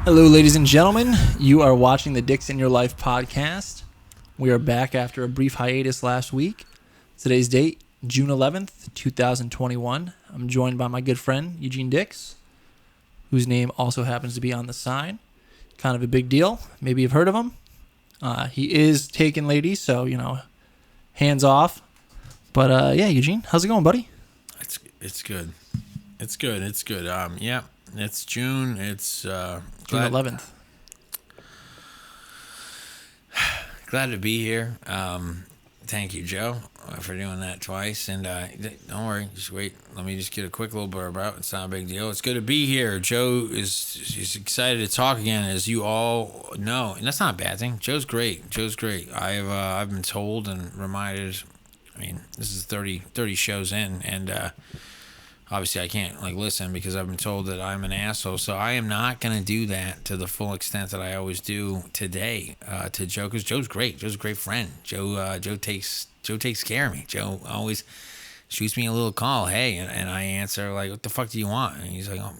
Hello, ladies and gentlemen. You are watching the Dicks in Your Life podcast. We are back after a brief hiatus last week. Today's date, June 11th, 2021. I'm joined by my good friend, Eugene Dix, whose name also happens to be on the sign. Kind of a big deal. Maybe you've heard of him. He is taken, ladies, so, hands off. But, yeah, Eugene, how's it going, buddy? It's good. It's good. Yeah, it's June. It's June 11th. Glad to be here. Thank you, Joe, for doing that twice. And don't worry, just wait. Let me just get a quick little blurb about it. It's not a big deal. It's good to be here. Joe is excited to talk again, as you all know, and that's not a bad thing. Joe's great. I've been told and reminded. I mean, this is 30 shows in, and obviously I can't listen because I've been told that I'm an asshole. So I am not going to do that to the full extent that I always do today to Joe, because Joe's great. Joe's a great friend. Joe takes care of me. Joe always shoots me a little call, hey, and I answer like, what the fuck do you want? And he's like, oh,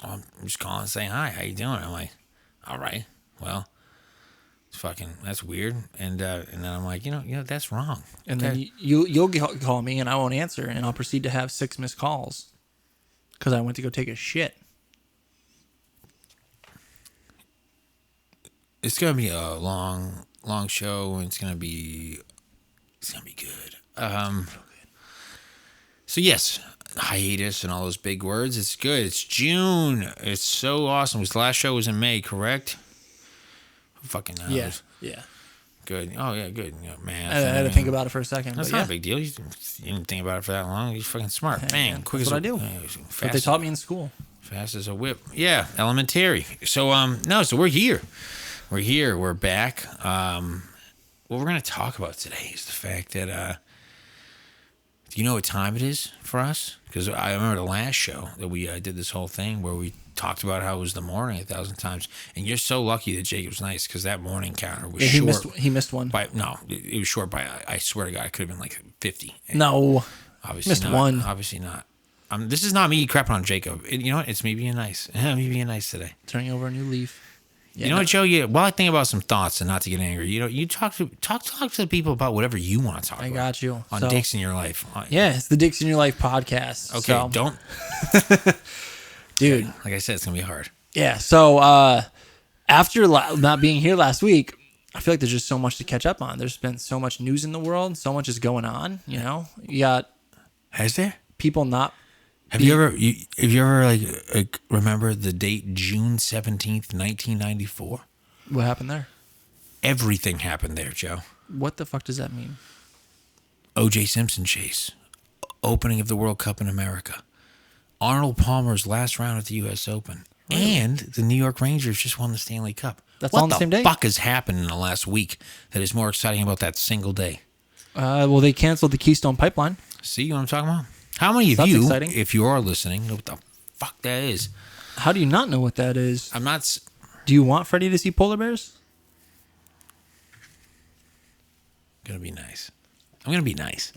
I'm just calling and saying hi. How you doing? I'm like, all right, well. That's weird, and then I'm like, that's wrong. And then you'll call me, and I won't answer, and I'll proceed to have 6 missed calls because I went to go take a shit. It's gonna be a long show, and it's gonna be good. So yes, hiatus and all those big words. It's good. It's June. It's so awesome. His last show was in May, correct? Fucking knows. Yeah. Good. Oh yeah, good. Man, I had to think about it for a second. That's not a big deal. You didn't think about it for that long. You're fucking smart. Hey, Bang, man, quick that's as what I do. That's what they taught me in school. Fast as a whip. Yeah, elementary. So so we're here. We're back. What we're gonna talk about today is the fact that do you know what time it is for us? Because I remember the last show that we did this whole thing where we talked about how it was the morning 1,000 times, and you're so lucky that Jake was nice because that morning counter was short. He missed one. It was short by. I swear to God, it could have been like 50. No, obviously missed not. one. Obviously not. This is not me crapping on Jacob. You know what? It's me being nice. Me being nice today. Turning over a new leaf. Yeah, what, Joe? While I think about some thoughts and not to get angry, you talk to the people about whatever you want to talk about. I got you. On Dicks in Your Life. Yeah, it's the Dicks in Your Life podcast. Okay, so. don't. Dude. Like I said, it's going to be hard. Yeah, so after not being here last week, I feel like there's just so much to catch up on. There's been so much news in the world. So much is going on, You got... Has there? People not... Have you ever remember the date June 17th, 1994? What happened there? Everything happened there, Joe. What the fuck does that mean? O.J. Simpson chase. Opening of the World Cup in America. Arnold Palmer's last round at the U.S. Open. Really? And the New York Rangers just won the Stanley Cup. That's all on the same day? What the fuck has happened in the last week that is more exciting about that single day? Well, they canceled the Keystone Pipeline. See what I'm talking about? How many of you, if you are listening, know what the fuck that is? How do you not know what that is? I'm not... Do you want Freddie to see polar bears? I'm going to be nice.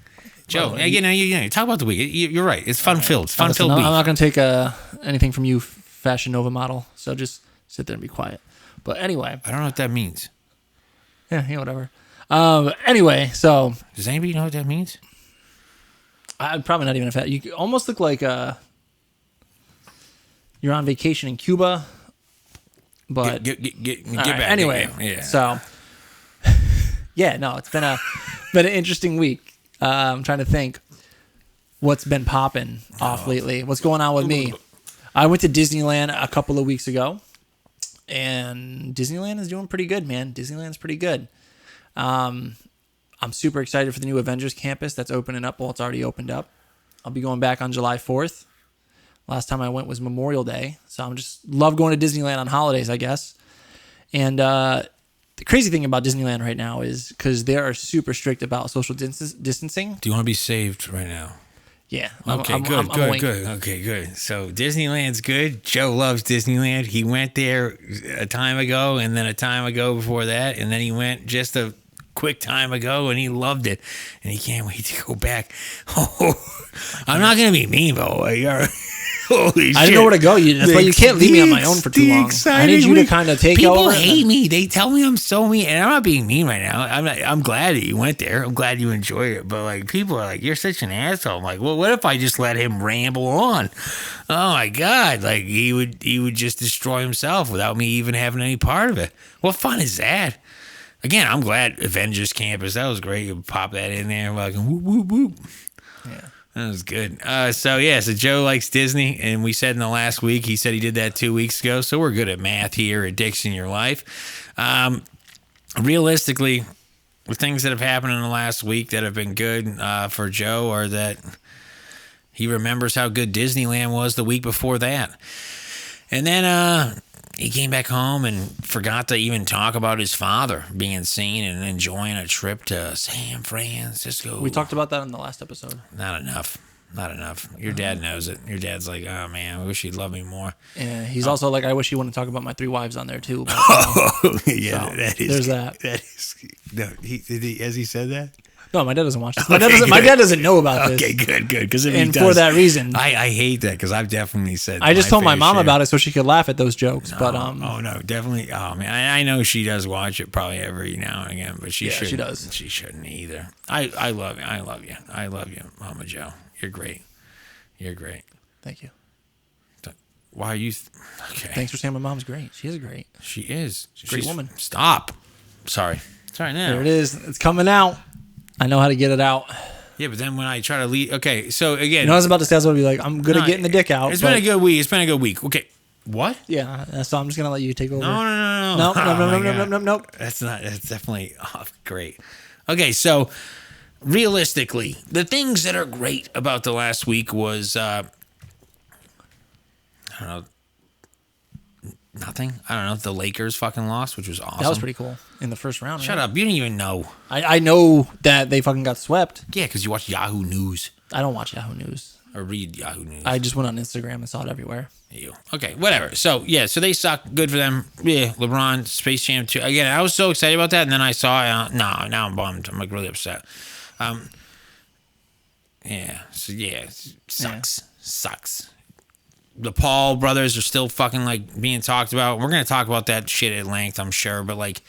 Joe, you talk about the week. You're right. It's fun-filled. It's fun-filled week. I'm not going to take anything from you, Fashion Nova model, so just sit there and be quiet. But anyway. I don't know what that means. Yeah, whatever. Anyway, so... Does anybody know what that means? I'm probably not even a fan. You almost look like you're on vacation in Cuba, but... Get back. Anyway, yeah. So... yeah, no, it's been an interesting week. I'm trying to think what's been popping off lately. What's going on with me? I went to Disneyland a couple of weeks ago, and Disneyland is doing pretty good, man. Disneyland's pretty good. I'm super excited for the new Avengers campus that's opening up. Well, it's already opened up. I'll be going back on July 4th. Last time I went was Memorial Day, so I'm just love going to Disneyland on holidays, I guess. And the crazy thing about Disneyland right now is because they are super strict about social distancing. Do you want to be saved right now? Yeah. Okay, good. Okay, good. So Disneyland's good. Joe loves Disneyland. He went there a time ago, and then a time ago before that, and then he went just a quick time ago, and he loved it, and he can't wait to go back. Oh, I'm not gonna be mean, though. Holy I didn't know where to go. That's why you can't leave me on my own for too long. I need you to kind of take over. People hate me. They tell me I'm so mean, and I'm not being mean right now. I'm glad that you went there. I'm glad you enjoyed it. But like, people are like, "You're such an asshole." I'm like, well, what if I just let him ramble on? Oh my god! Like he would just destroy himself without me even having any part of it. What fun is that? Again, I'm glad Avengers Campus. That was great. You pop that in there, like whoop whoop whoop. Yeah. That was good. So Joe likes Disney, and we said in the last week, he said he did that 2 weeks ago, so we're good at math here at Dicks in Your Life. Realistically, the things that have happened in the last week that have been good for Joe are that he remembers how good Disneyland was the week before that. And then he came back home and forgot to even talk about his father being seen and enjoying a trip to San Francisco. We talked about that in the last episode. Not enough. Your dad knows it. Your dad's like, oh man, I wish he'd love me more. Yeah, he's also like, I wish he wouldn't talk about my 3 wives on there too. But, yeah, so, that is. There's that. That is. No, has he said that? No, my dad doesn't watch this. My dad doesn't know about this. Okay, good. Because for that reason, I hate that because I've definitely said. I just told my mom about it so she could laugh at those jokes. No, but oh no, definitely. Oh man, I know she does watch it probably every now and again, but she shouldn't. She does. She shouldn't either. I love you. I love you, Mama Joe. You're great. Thank you. Why are you? Okay. Thanks for saying my mom's great. She is great. She is. She's a great woman. Stop. Sorry now. There it is. It's coming out. I know how to get it out. Yeah, but then when I try to leave, okay, so again, you know, I was about to say, I was going to be like, I'm good at getting the dick out. It's been a good week. Okay, what? Yeah, so I'm just gonna let you take over. No. Nope. That's definitely great. Okay, so realistically, the things that are great about the last week was, I don't know. Nothing. I don't know. The Lakers fucking lost, which was awesome. That was pretty cool in the first round. Shut up. You didn't even know. I know that they fucking got swept. Yeah, because you watch Yahoo News. I don't watch Yahoo News. Or read Yahoo News. I just went on Instagram and saw it everywhere. You. Okay, whatever. So, so they suck. Good for them. Yeah, LeBron, Space Jam 2. Again, I was so excited about that, and then I saw it. Now I'm bummed. I'm like really upset. Sucks. The Paul brothers are still fucking like being talked about. We're going to talk about that shit at length, I'm sure, but like,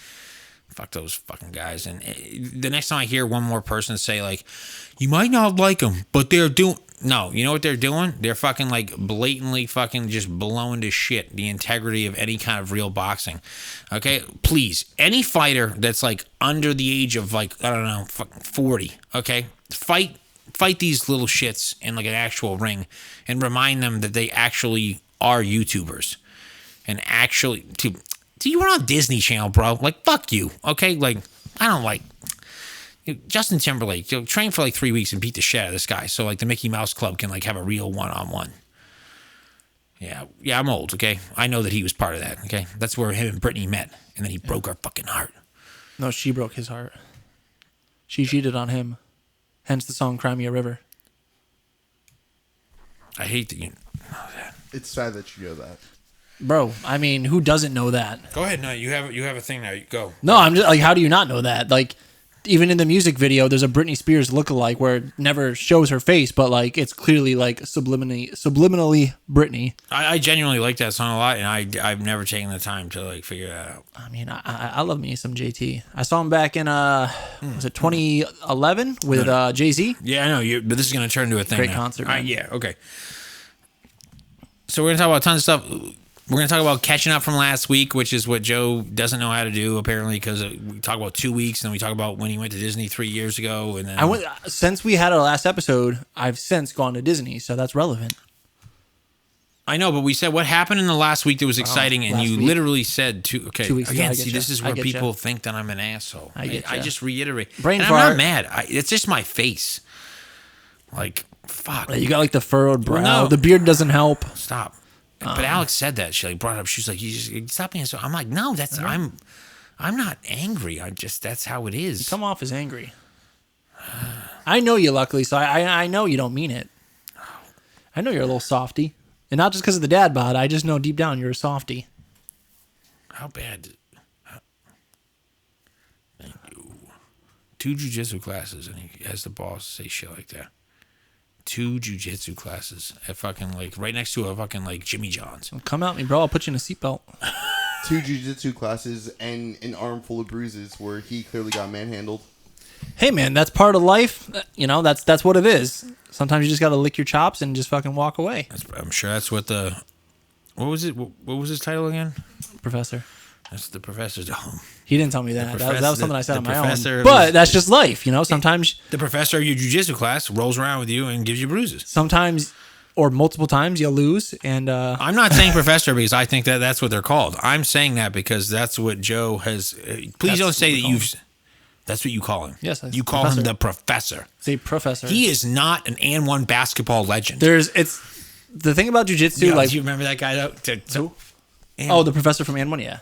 fuck those fucking guys. And the next time I hear one more person say like, you might not like them, but they're doing, no, you know what they're doing? They're fucking like blatantly fucking just blowing to shit the integrity of any kind of real boxing. Okay, please, any fighter that's like under the age of like, I don't know, fucking 40, okay, fight these little shits in like an actual ring and remind them that they actually are YouTubers and actually do you run on Disney Channel, bro? Like, fuck you, okay? Like, I don't like Justin Timberlake. Train for like 3 weeks and beat the shit out of this guy so like the Mickey Mouse Club can like have a real one-on-one. Yeah, I'm old, okay? I know that he was part of that, okay? That's where him and Brittany met, and then he broke her fucking heart. No, she broke his heart. She cheated on him. Hence the song Cry Me a River. I hate that you know that. It's sad that you know that. Bro, I mean, who doesn't know that? Go ahead. No, you have a thing now. Go. No, I'm just like, how do you not know that? Like, even in the music video, there's a Britney Spears lookalike where it never shows her face, but like it's clearly like subliminally Britney. I genuinely like that song a lot, and I've never taken the time to like figure that out. I mean, I love me some JT. I saw him back in was it 2011 with Jay-Z? Yeah, I know. But this is gonna turn into a thing. Great now. concert. Yeah. Okay. So we're gonna talk about tons of stuff. We're going to talk about catching up from last week, which is what Joe doesn't know how to do, apparently, because we talk about 2 weeks, and then we talk about when he went to Disney 3 years ago. And then since we had our last episode, I've since gone to Disney, so that's relevant. I know, but we said what happened in the last week that was exciting, and you literally said 2 weeks again, ago, this is where people think that I'm an asshole. I just reiterate. Brain and fart. I'm not mad. It's just my face. Like, fuck. You got like the furrowed brow. No. The beard doesn't help. Stop. But Alex said that. She like brought it up. She's like, you stop being so. I'm like, no, that's I'm not angry. That's how it is. You come off as angry. I know you, luckily, so I know you don't mean it. I know you're a little softy, and not just because of the dad bod. I just know deep down you're a softy. How bad? Thank you. 2 jujitsu classes, and he has the balls to say shit like that. 2 jujitsu classes at fucking like right next to a fucking like Jimmy John's. Come at me, bro. I'll put you in a seatbelt. 2 jiu-jitsu classes and an arm full of bruises where he clearly got manhandled. Hey, man, that's part of life. You know, that's what it is. Sometimes you just got to lick your chops and just fucking walk away. I'm sure that's what the... What was it? What was his title again? Professor. That's the professor's home. He didn't tell me that. That was something I said on my own. of But that's just life, you know? Sometimes... The professor of your jiu-jitsu class rolls around with you and gives you bruises. Sometimes... Or multiple times you'll lose, and I'm not saying professor because I think that that's what they're called. I'm saying that because that's what Joe has. Please don't say that you've. That's what you call him. Yes, you call him the professor. Say professor. He is not an and one basketball legend. It's the thing about jiu-jitsu. Like, do you remember that guy? Who? Oh, the professor from And One. Yeah.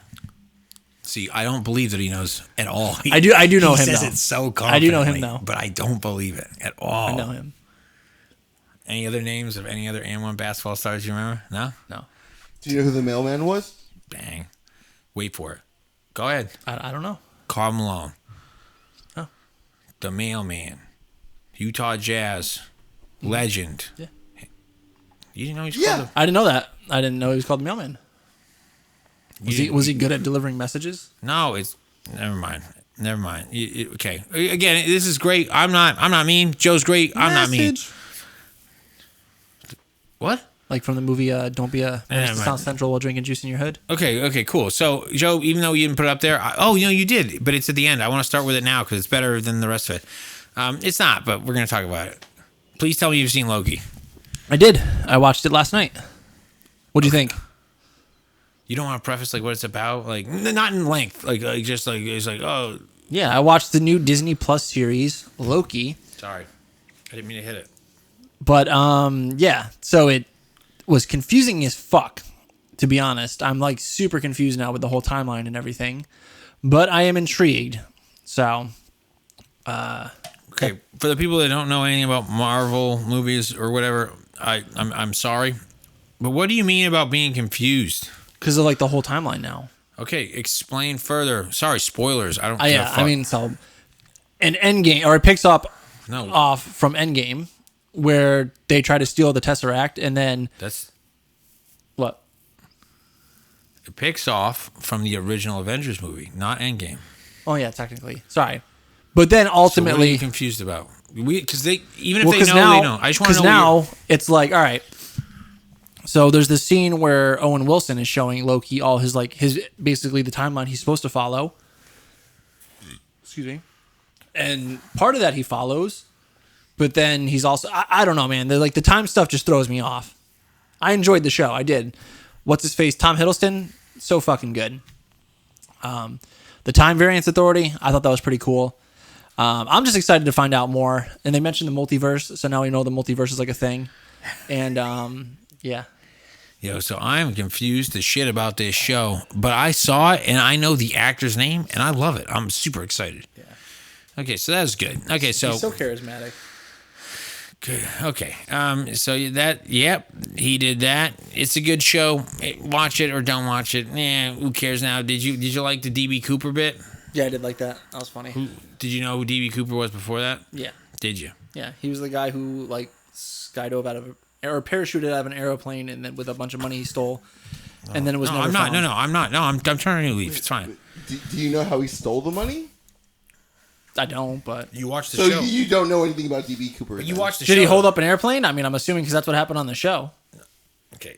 See, I don't believe that he knows at all. I do know him. He says though. it so confidently. I do know him though, but I don't believe it at all. I know him. Any other names of any other and one basketball stars you remember? No? No. Do you know who the mailman was? Bang. Wait for it. Go ahead. I don't know. Karl Malone. Oh. The mailman. Utah Jazz. Legend. Yeah. You didn't know he's Yeah. called I didn't know that. I didn't know he was called the mailman. Was he good at delivering messages? No, it's... Never mind. Okay. Again, this is great. I'm not mean. Joe's great. I'm not mean. What? Like from the movie Don't Be a South Central while drinking juice in your hood? Okay, cool. So, Joe, even though you didn't put it up there, you did, but it's at the end. I want to start with it now because it's better than the rest of it. It's not, but we're going to talk about it. Please tell me you've seen Loki. I did. I watched it last night. What do you think? You don't want to preface like what it's about, like not in length, like just like it's like oh. Yeah, I watched the new Disney Plus series Loki. Sorry, I didn't mean to hit it. But yeah, so it was confusing as fuck, to be honest. I'm like super confused now with the whole timeline and everything. But I am intrigued. So okay, for the people that don't know anything about Marvel movies or whatever, I'm sorry. But what do you mean about being confused? Because of like the whole timeline now. Okay, explain further. Sorry, spoilers. I don't Yeah, I mean, so an Endgame, or it picks up off from Endgame, where they try to steal the Tesseract, and then that's what? It picks off from the original Avengers movie, not Endgame. Oh yeah, technically. Sorry, but then ultimately, so what are you confused about? Because they even if they know, now, they know. I just want to know. Because now it's like, all right. So there's this scene where Owen Wilson is showing Loki all his basically the timeline he's supposed to follow. Excuse me. And part of that he follows, but then he's also I don't know, man. They're like the time stuff just throws me off. I enjoyed the show. I did. What's his face? Tom Hiddleston, so fucking good. The Time Variance Authority, I thought that was pretty cool. I'm just excited to find out more. And they mentioned the multiverse, so now we know the multiverse is like a thing. And yeah. Yo, so I'm confused as shit about this show, but I saw it and I know the actor's name and I love it. I'm super excited. Yeah. Okay, so that was good. Okay, so he's so charismatic. Good. Okay. So that, yep, he did that. It's a good show. Watch it or don't watch it. Who cares now? Did you like the DB Cooper bit? Yeah, I did like that. That was funny. Did you know who DB Cooper was before that? Yeah. Did you? Yeah, he was the guy who like skydove out of or parachuted out of an aeroplane, and then with a bunch of money he stole, and then it was never found. I'm not. No, I'm turning to leave. It's fine. Do you know how he stole the money? I don't, but you watched the so show. You don't know anything about DB Cooper. You watched the show. Did he hold up an airplane? I mean, I'm assuming because that's what happened on the show. Okay,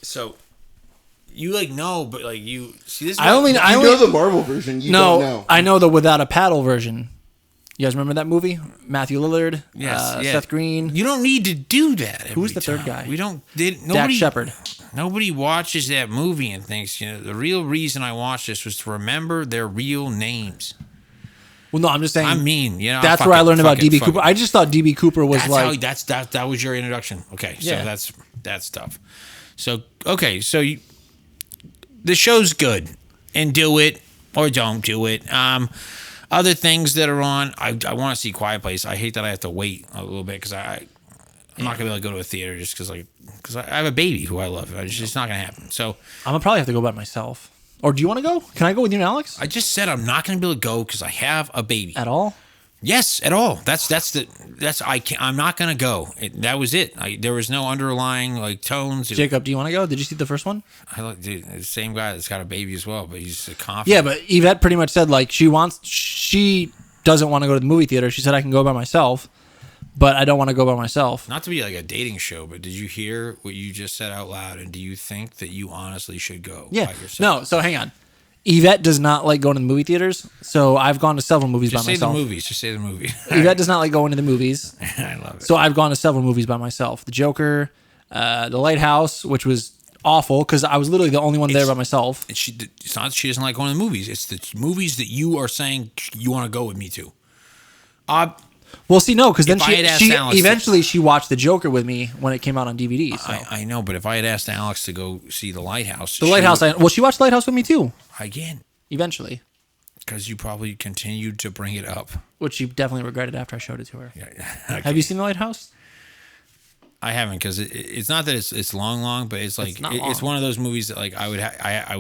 so you know, but you see this. I only know the Marvel version. You don't know. I know the without a paddle version. You guys remember that movie? Matthew Lillard, Seth Green. You don't need to do that. Who's the third guy? We don't. Dak Shepard. Nobody watches that movie and thinks the real reason I watched this was to remember their real names. Well, no, I'm just saying. I mean, that's where I learned about DB Cooper. I just thought DB Cooper was that was your introduction. Okay, so that's tough. So the show's good, and do it or don't do it. Other things that are on, I want to see Quiet Place. I hate that I have to wait a little bit because I'm not gonna be able to go to a theater just because I have a baby who I love. It's just not gonna happen. So I'm gonna probably have to go by myself. Or do you want to go? Can I go with you and Alex? I just said I'm not gonna be able to go because I have a baby. At all? Yes, at all. I'm not gonna go. That was it. There was no underlying like tones. Jacob, do you want to go? Did you see the first one? I look, dude, the same guy that's got a baby as well, but he's confident. Yeah, but Yvette pretty much said like she doesn't want to go to the movie theater. She said I can go by myself, but I don't want to go by myself. Not to be like a dating show, but did you hear what you just said out loud? And do you think that you honestly should go by yourself? No, so hang on. Yvette does not like going to the movie theaters, so I've gone to several movies Just by say myself. Just say the movie. Yvette does not like going to the movies, I love it. so I've gone to several movies by myself. The Joker, The Lighthouse, which was awful because I was literally the only one there by myself. It's not that she doesn't like going to the movies. It's the movies that you are saying you want to go with me to. Well, see, no, because then If I had asked she Alex eventually she watched The Joker with me when it came out on DVD. So. I know, but if I had asked Alex to go see The Lighthouse, She watched Lighthouse with me too. Again, Eventually, because you probably continued to bring it up. which she definitely regretted after I showed it to her. Yeah, okay. Have you seen The Lighthouse? I haven't, because it's not that it's long, but it's like it's one of those movies that like I would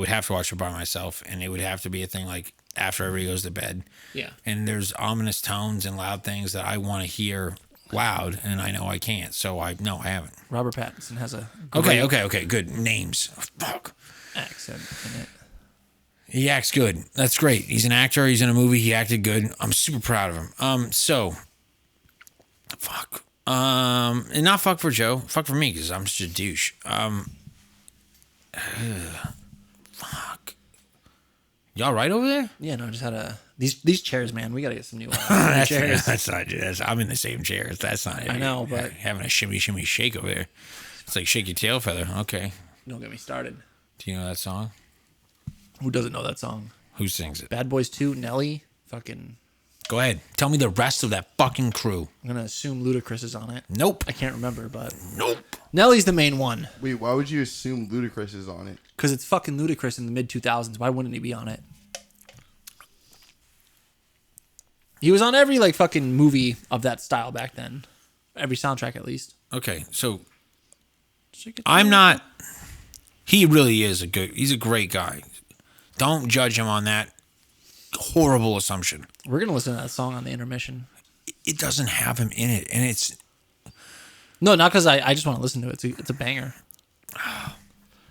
have to watch it by myself, and it would have to be a thing like after everybody goes to bed. Yeah. And there's ominous tones and loud things that I want to hear loud, and I know I can't. So I haven't. Robert Pattinson has a Okay, good names. Fuck. accent in it. He acts good. That's great. He's an actor. He's in a movie. He acted good. I'm super proud of him. So, fuck. And not fuck for Joe. Fuck for me because I'm such a douche. Fuck. Y'all right over there? Yeah, no, I just had these chairs, man. We gotta get some new chairs. That's not. I'm in the same chairs. That's not. I know, but having a shimmy shake over there. It's like shake your tail feather. Okay. don't get me started. Do you know that song? Who doesn't know that song? Who sings it? Bad Boys 2, Nelly. Fucking. Go ahead. Tell me the rest of that fucking crew. I'm gonna assume Ludacris is on it. Nope. I can't remember, but Nope. Nelly's the main one. Wait, why would you assume Ludacris is on it? Because it's fucking Ludacris in the mid 2000s. Why wouldn't he be on it? He was on every like fucking movie of that style back then. Every soundtrack at least. Okay, so I'm not. He really is he's a great guy. Don't judge him on that horrible assumption. We're gonna listen to that song on the intermission. It doesn't have him in it, and it's No, not because I just want to listen to it. It's a banger.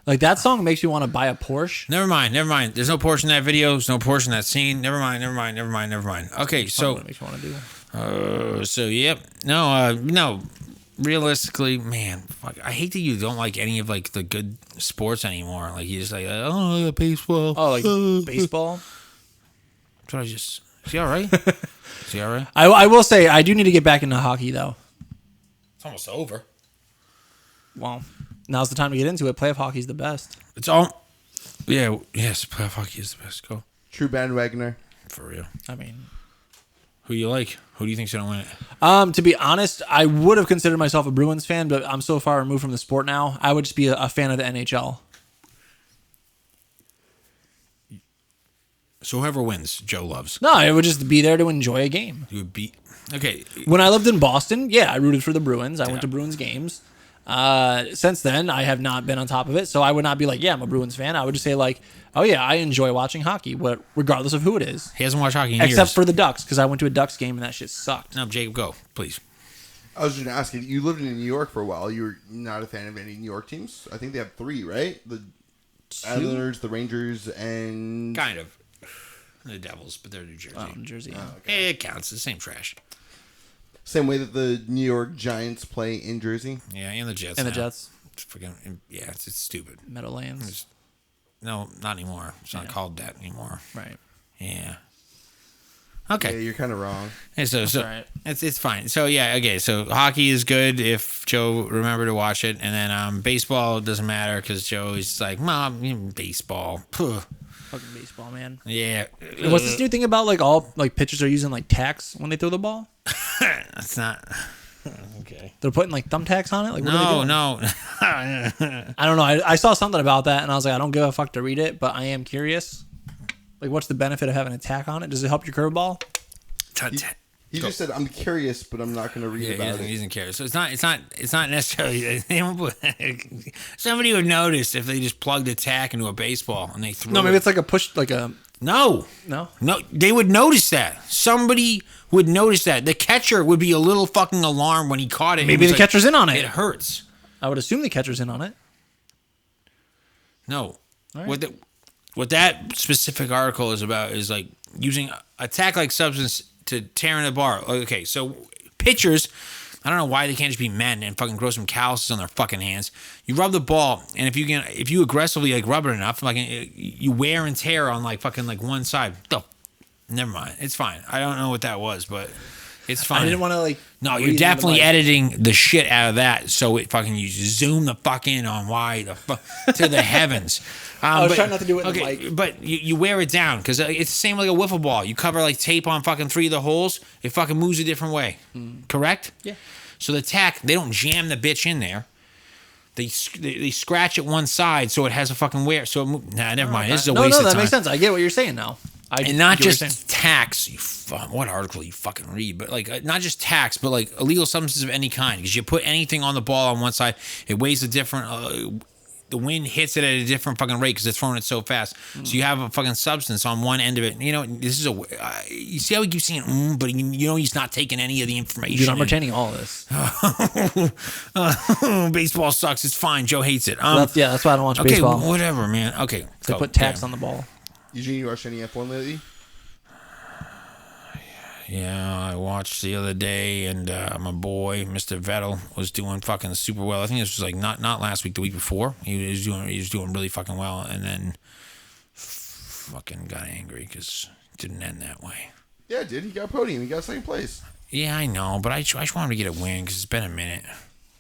Like that song makes you want to buy a Porsche. Never mind. There's no Porsche in that video. There's no Porsche in that scene. Never mind. Okay, so What it makes you want to do. so yep. No. Realistically, man, fuck, I hate that you don't like any of like the good sports anymore. Like you just like, oh, baseball. Oh, like baseball. That's what I just. Is he all right? Is he all right? I will say I do need to get back into hockey though. It's almost over. Well, now's the time to get into it. Playoff hockey's the best. It's all. Yeah. Yes. Playoff hockey is the best. Go. True bandwagoner. For real. I mean, Who you like? Who do you think's gonna win it? to be honest, I would have considered myself a Bruins fan, but I'm so far removed from the sport now. I would just be a fan of the NHL. So whoever wins, Joe loves. No, I would just be there to enjoy a game. You would beat. Okay. When I lived in Boston, yeah, I rooted for the Bruins. I went to Bruins games. Since then, I have not been on top of it, so I would not be like, yeah, I'm a Bruins fan. I would just say like, oh yeah, I enjoy watching hockey, regardless of who it is. He hasn't watched hockey in Except years. for the Ducks, because I went to a Ducks game and that shit sucked. No, Jacob, go, please. I was just gonna ask you. You lived in New York for a while. You were not a fan of any New York teams. I think they have 3, right? The Islanders, the Rangers, and Kind of. The Devils, but they're New Jersey. New Jersey. Yeah. Okay. It counts. It's the same trash. same way that the New York Giants play in Jersey. Yeah, and the Jets. And the now. Jets. It's freaking, yeah, it's stupid. Meadowlands. No, not anymore. It's not called that anymore. Right. Yeah. Yeah, Okay. you're kind of wrong. And so all right. it's fine. So yeah, okay. So hockey is good if Joe remember to watch it, and then baseball doesn't matter because Joe is like, Mom, baseball. Puh. Fucking baseball, man. Yeah. What's this new thing about like all like pitchers are using like tacks when they throw the ball? That's not okay. They're putting like thumbtacks on it. Like what are they No, doing? no. I don't know. I saw something about that and I was like, I don't give a fuck to read it, but I am curious. Like, what's the benefit of having a tack on it? Does it help your curveball? He just said, "I'm curious, but I'm not going to read about he it." doesn't care. So it's not necessarily. Somebody would notice if they just plugged a tack into a baseball and they threw. No, maybe it. it's like a push, like a No. No? No, they would notice that. Somebody would notice that. The catcher would be a little fucking alarmed when he caught it. Maybe the catcher's in on it. It hurts. I would assume the catcher's in on it. No. All right. What that specific article is about is like using attack-like substance to tear in a bar. Okay, so pitchers, I don't know why they can't just be men and fucking grow some calluses on their fucking hands. You rub the ball, and if you aggressively like rub it enough, like you wear and tear on like fucking like one side. Oh, never mind, it's fine. I don't know what that was, but it's fine. I didn't want to like. No, you're definitely editing the shit out of that, so it fucking you zoom the fuck in on why the fuck to the heavens. I was trying not to do it in the mic. But you wear it down because it's the same like a wiffle ball. You cover like tape on fucking 3 of the holes, it fucking moves a different way. Correct? Yeah. So the tack, they don't jam the bitch in there. They scratch it one side so it has a fucking wear. So never mind. This is a waste of time. No, that makes sense. I get what you're saying now. And not just tax. What article you fucking read? But like not just tax, but like illegal substances of any kind. Because you put anything on the ball on one side, it weighs a different. The wind hits it at a different fucking rate because they're throwing it so fast. So you have a fucking substance on one end of it. You know, this is you see how he keeps saying, but you know he's not taking any of the information. Dude, I'm retaining all of this. Baseball sucks. It's fine. Joe hates it. That's why I don't watch baseball. Okay, whatever, man. Okay. They put tax on the ball. Eugene, you watched any F1 lately? Yeah, I watched the other day, and my boy, Mr. Vettel, was doing fucking super well. I think this was like not last week, the week before. He was doing really fucking well, and then fucking got angry because it didn't end that way. Yeah, it did. He got a podium. He got second place. Yeah, I know, but I just want him to get a win because it's been a minute.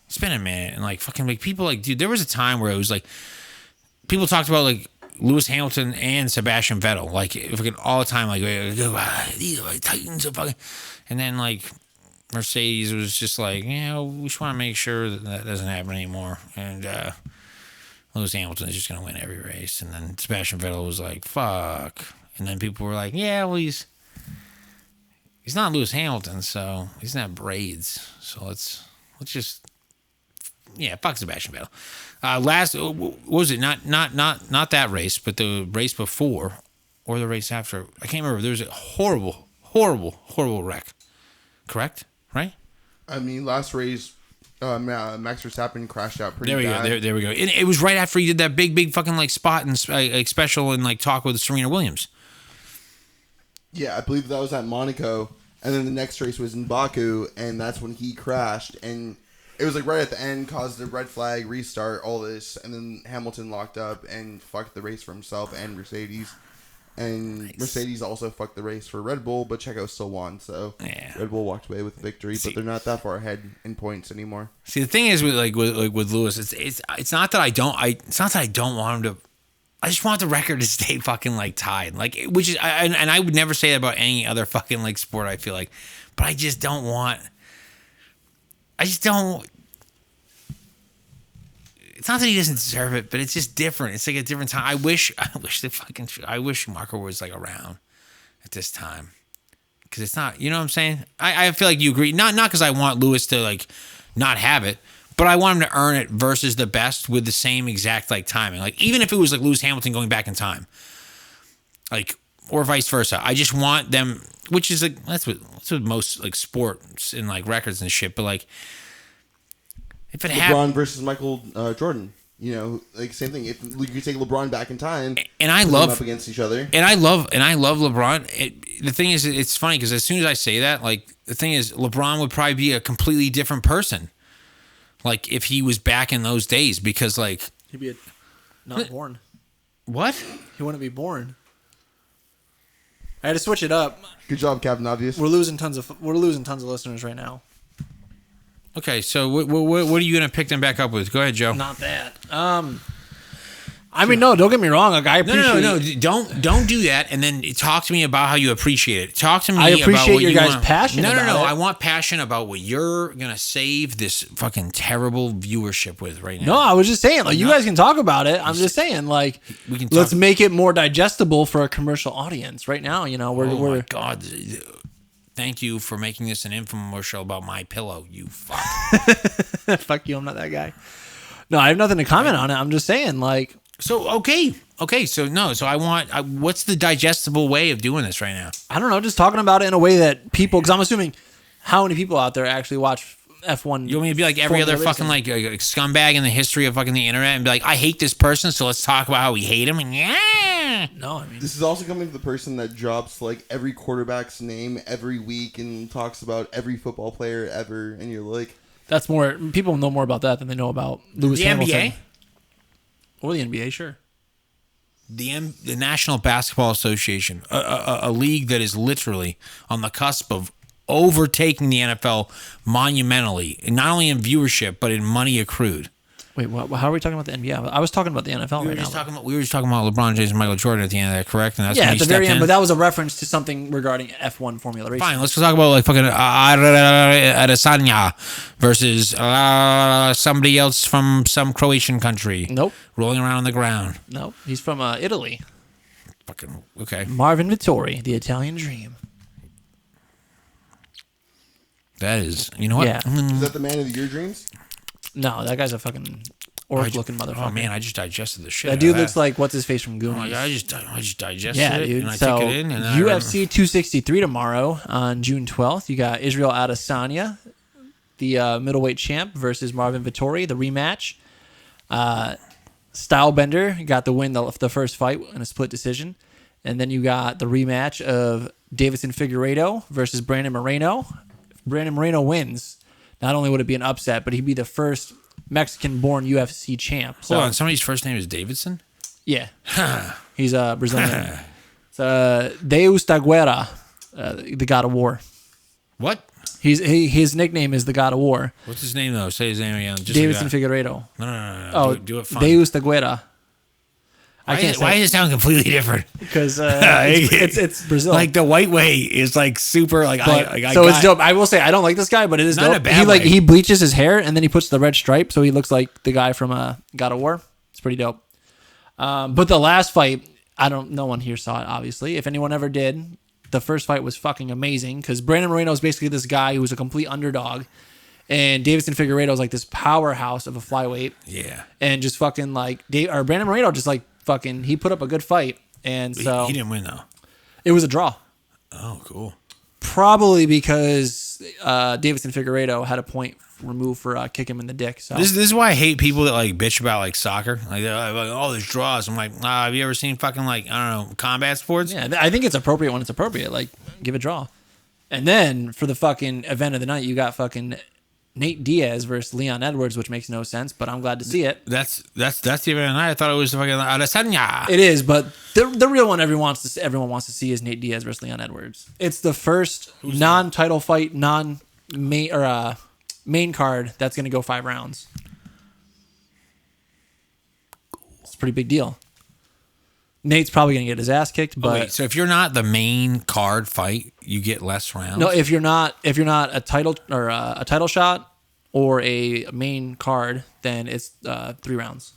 It's been a minute, and like fucking like people like dude, there was a time where it was like people talked about like Lewis Hamilton and Sebastian Vettel, like fucking all the time, like these are like titans of fucking, and then like Mercedes was just like, we just want to make sure that doesn't happen anymore, and Lewis Hamilton is just gonna win every race, and then Sebastian Vettel was like, fuck, and then people were like, yeah, well he's not Lewis Hamilton, so he's not braids, so let's just. Yeah, fuck Sebastian Vettel. What was it? Not that race, but the race before or the race after. I can't remember. There was a horrible wreck. Correct? Right? I mean, last race, Max Verstappen crashed out pretty bad. There we go. And it was right after he did that big fucking like spot and like special and like talk with Serena Williams. Yeah, I believe that was at Monaco, and then the next race was in Baku, and that's when he crashed and. It was like right at the end, caused a red flag, restart, all this, and then Hamilton locked up and fucked the race for himself and Mercedes. And nice. Mercedes also fucked the race for Red Bull, but Checo still won, so yeah. Red Bull walked away with the victory, but they're not that far ahead in points anymore. See, the thing is with Lewis, it's not that I don't want him to. I just want the record to stay fucking like tied, like which is, and I would never say that about any other fucking like sport. I feel like, but I just don't. It's not that he doesn't deserve it, but it's just different. It's like a different time. I wish Marco was like around at this time because it's not. You know what I'm saying? I feel like you agree. Not because I want Lewis to like not have it, but I want him to earn it versus the best with the same exact like timing. Like even if it was like Lewis Hamilton going back in time, like or vice versa. I just want them, which is like that's what most like sports and like records and shit. But like. If it LeBron versus Michael Jordan, like same thing. If you could take LeBron back in time, and I love them up against each other, and I love LeBron. The thing is, it's funny because as soon as I say that, like the thing is, LeBron would probably be a completely different person, like if he was back in those days, because like he'd be not born. What? He wouldn't be born. I had to switch it up. Good job, Captain Obvious. We're losing tons of listeners right now. Okay, so what are you going to pick them back up with? Go ahead, Joe. Not that. I mean, no, don't get me wrong. Like, I appreciate No. Don't do that. And then talk to me about how you appreciate it. Talk to me I appreciate about what your you guys' want. passion. No. It. I want passion about what you're going to save this fucking terrible viewership with right now. No, I was just saying, like, you guys can talk about it. I'm just saying, like, let's make it more digestible for a commercial audience. Right now, we're. Oh my God. Thank you for making this an infomercial about my pillow, you fuck. Fuck you, I'm not that guy. No, I have nothing to comment on it. I'm just saying, like... So okay. So no. So what's the digestible way of doing this right now? I don't know, just talking about it in a way that people, because I'm assuming how many people out there actually watch F1. You want me to be like every other fucking like scumbag in the history of fucking the internet and be like, I hate this person, so let's talk about how we hate him. And No, I mean, This is also coming from the person that drops like every quarterback's name every week and talks about every football player ever, and you're like, that's more, people know more about that than they know about Lewis the Hamilton. NBA, Or the NBA, sure. the National Basketball Association, a league that is literally on the cusp of overtaking the NFL monumentally, not only in viewership but in money accrued. Wait, how are we talking about the NBA? I was talking about the NFL We were right just now. talking about LeBron James and Michael Jordan at the end of that, correct? And that's Yeah, when at he the very stepped end, in. but that was a reference to something regarding F1 Formula Racing. Fine, let's talk about like fucking Adesanya versus somebody else from some Croatian country. Nope. Rolling around on the ground. No, he's from Italy. Fucking okay. Marvin Vittori, the Italian Dream. That is, you know what? Yeah. is that the man of your dreams? No, that guy's a fucking orc-looking motherfucker. Oh man, I just digested the shit. That out dude of looks like what's his face from Oh, Goonies. yeah, I just digested Yeah, it dude. and I So took it in. And UFC 263 tomorrow on June 12th. You got Israel Adesanya, the middleweight champ, versus Marvin Vittori, the rematch. Stylebender got the win the first fight in a split decision. And then you got the rematch of Davison Figueiredo versus Brandon Moreno. If Brandon Moreno wins, not only would it be an upset, but he'd be the first Mexican-born UFC champ. So, Hold on, somebody's first name is Davidson? yeah. He's a Brazilian. It's Deus da Guerra, the God of War. What? His nickname is the God of War. What's his name though? Say his name again. Just Davison like that. Figueiredo. No. Oh, Do it fun. Deus da Guerra. I can't Why say does it sound completely different? because it's Brazil. Like the white way is like super like But, I so got, it's dope. I will say I don't like this guy, but it is Not in a dope. bad way. He bleaches his hair and then he puts the red stripe, so he looks like the guy from God of War. It's pretty dope. But the last fight, no one here saw it. Obviously, if anyone ever did, the first fight was fucking amazing because Brandon Moreno is basically this guy who was a complete underdog, and Davison Figueiredo is like this powerhouse of a flyweight. Yeah. And just fucking like Brandon Moreno just like fucking he put up a good fight, and so He didn't win though. it was a draw. Oh, cool. Probably because Davison Figueiredo had a point removed for kick him in the dick. So This is why I hate people that like bitch about like soccer. Like, they're like, oh, there's draws. I'm like, have you ever seen fucking like, I don't know, combat sports? yeah, I think it's appropriate when it's appropriate. Like, give a draw. And then for the fucking event of the night, you got fucking Nate Diaz versus Leon Edwards, which makes no sense, but I'm glad to see it. That's the event of the night. I thought it was fucking Adesanya. It is, but the real one everyone wants to see is Nate Diaz versus Leon Edwards. It's the first non-title fight, main card that's going to go 5 rounds. It's a pretty big deal. Nate's probably going to get his ass kicked, but Wait, so if you're not the main card fight, you get less rounds? no, if you're not a title or a title shot or a main card, then it's 3 rounds.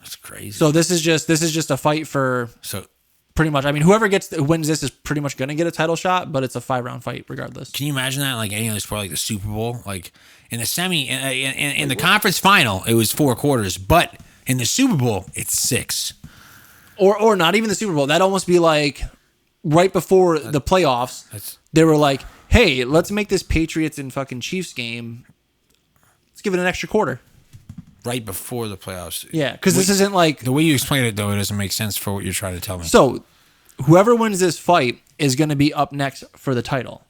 That's crazy. So this is just a fight for So pretty much. I mean, whoever wins this is pretty much going to get a title shot, but it's a 5-round fight regardless. can you imagine that? Like any other sport, like the Super Bowl, like in the in the conference final, it was 4 quarters, but in the Super Bowl, it's 6. Or not even the Super Bowl. That'd almost be like right before the playoffs. They were like, "Hey, let's make this Patriots and fucking Chiefs game. Let's give it an extra quarter." Right before the playoffs. Yeah, because this isn't like The way you explain it, though, it doesn't make sense for what you're trying to tell me. so. Whoever wins this fight is going to be up next for the title.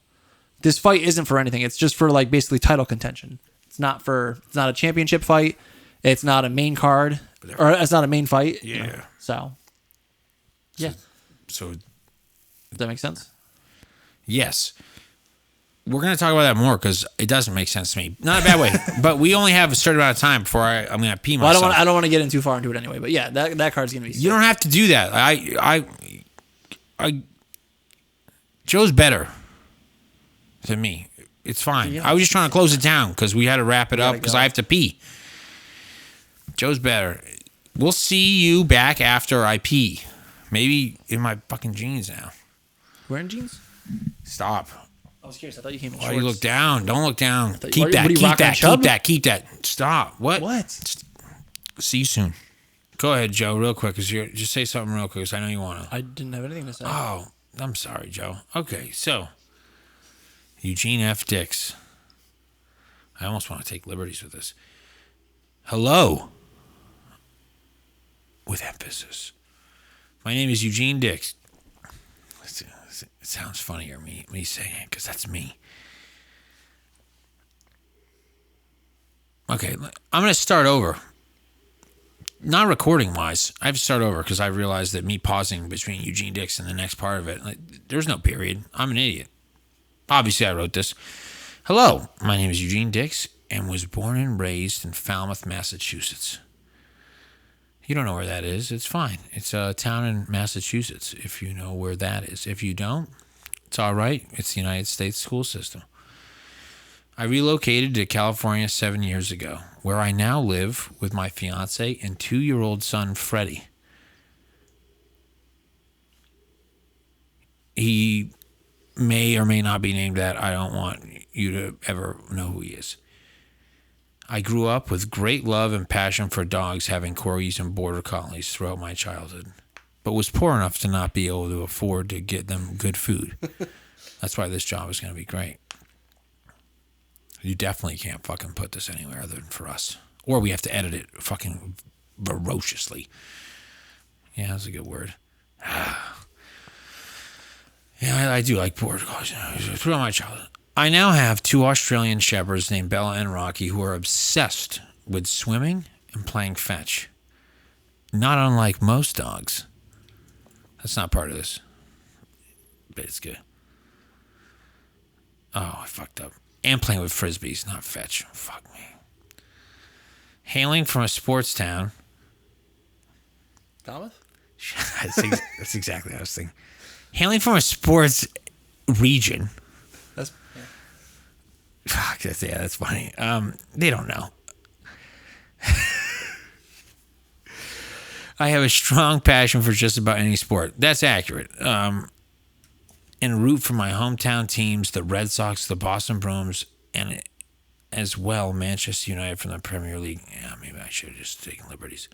This fight isn't for anything. It's just for like basically title contention. It's not a championship fight. It's not a main card, or it's not a main fight. Yeah. So. Yeah. So Does that make sense? yes, we're gonna talk about that more because it doesn't make sense to me. Not in a bad way, but we only have a certain amount of time before I'm gonna pee Well, myself. I don't want to get in too far into it anyway. But yeah, that card's gonna be. You don't have to do that. Joe's better than me. It's fine. Yeah. I was just trying to close it down because we had to wrap it up gotta because go. I have to pee. Joe's better. We'll see you back after I pee. Maybe in my fucking jeans now. Wearing jeans? Stop. I was curious. I thought you came in Why shorts. do you look down? Don't look down. thought- Keep what that. are you Keep rocking, that. Chubb? Keep that. Keep that. Stop. What? What? See you soon. Go ahead, Joe, real quick. Just say something real quick, because I know you want to. I didn't have anything to say. Oh, I'm sorry, Joe. Okay, so Eugene F. Dix. I almost want to take liberties with this. Hello, with emphasis. My name is Eugene Dix. It sounds funnier me saying it, because that's me. Okay, I'm going to start over. Not recording wise, I have to start over because I realized that me pausing between Eugene Dix and the next part of it, there's no period. I'm an idiot. Obviously, I wrote this. Hello, my name is Eugene Dix and was born and raised in Falmouth, Massachusetts. You don't know where that is. It's fine. It's a town in Massachusetts, if you know where that is. If you don't, it's all right. It's the United States school system. I relocated to California 7 years ago, where I now live with my fiance and 2-year-old son, Freddie. He may or may not be named that. I don't want you to ever know who he is. I grew up with great love and passion for dogs, having corgis and border collies throughout my childhood, but was poor enough to not be able to afford to get them good food. That's why this job is going to be great. You definitely can't fucking put this anywhere other than for us. Or we have to edit it fucking ferociously. Yeah, that's a good word. Yeah, I do like border collies throughout my childhood. I now have 2 Australian shepherds named Bella and Rocky who are obsessed with swimming and playing fetch. Not unlike most dogs. That's not part of this. But it's good. Oh, I fucked up. And playing with frisbees, not fetch. Fuck me. Hailing from a sports town. Thomas? That's exactly what I was thinking. Hailing from a sports region. That's Fuck, that's funny. They don't know. I have a strong passion for just about any sport. That's accurate. And root for my hometown teams, the Red Sox, the Boston Bruins, and as well Manchester United from the Premier League. Yeah, maybe I should have just taken liberties.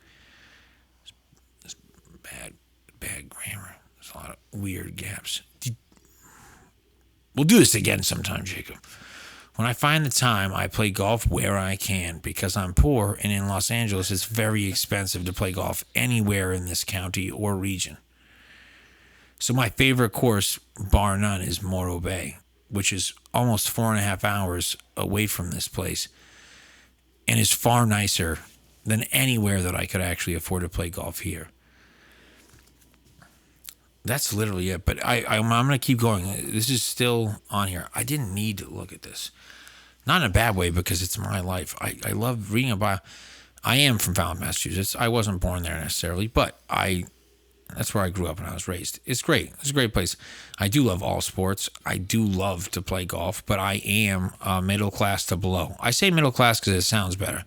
It's bad grammar. There's a lot of weird gaps. We'll do this again sometime, Jacob. When I find the time, I play golf where I can because I'm poor, and in Los Angeles, it's very expensive to play golf anywhere in this county or region. So my favorite course, bar none, is Morro Bay, which is almost 4.5 hours away from this place and is far nicer than anywhere that I could actually afford to play golf here. That's literally it. But I'm going to keep going. This is still on here. I didn't need to look at this. Not in a bad way because it's my life. I love reading about. I am from Falmouth, Massachusetts. I wasn't born there necessarily, but that's where I grew up and I was raised. It's great. It's a great place. I do love all sports. I do love to play golf, but I am middle class to below. I say middle class because it sounds better,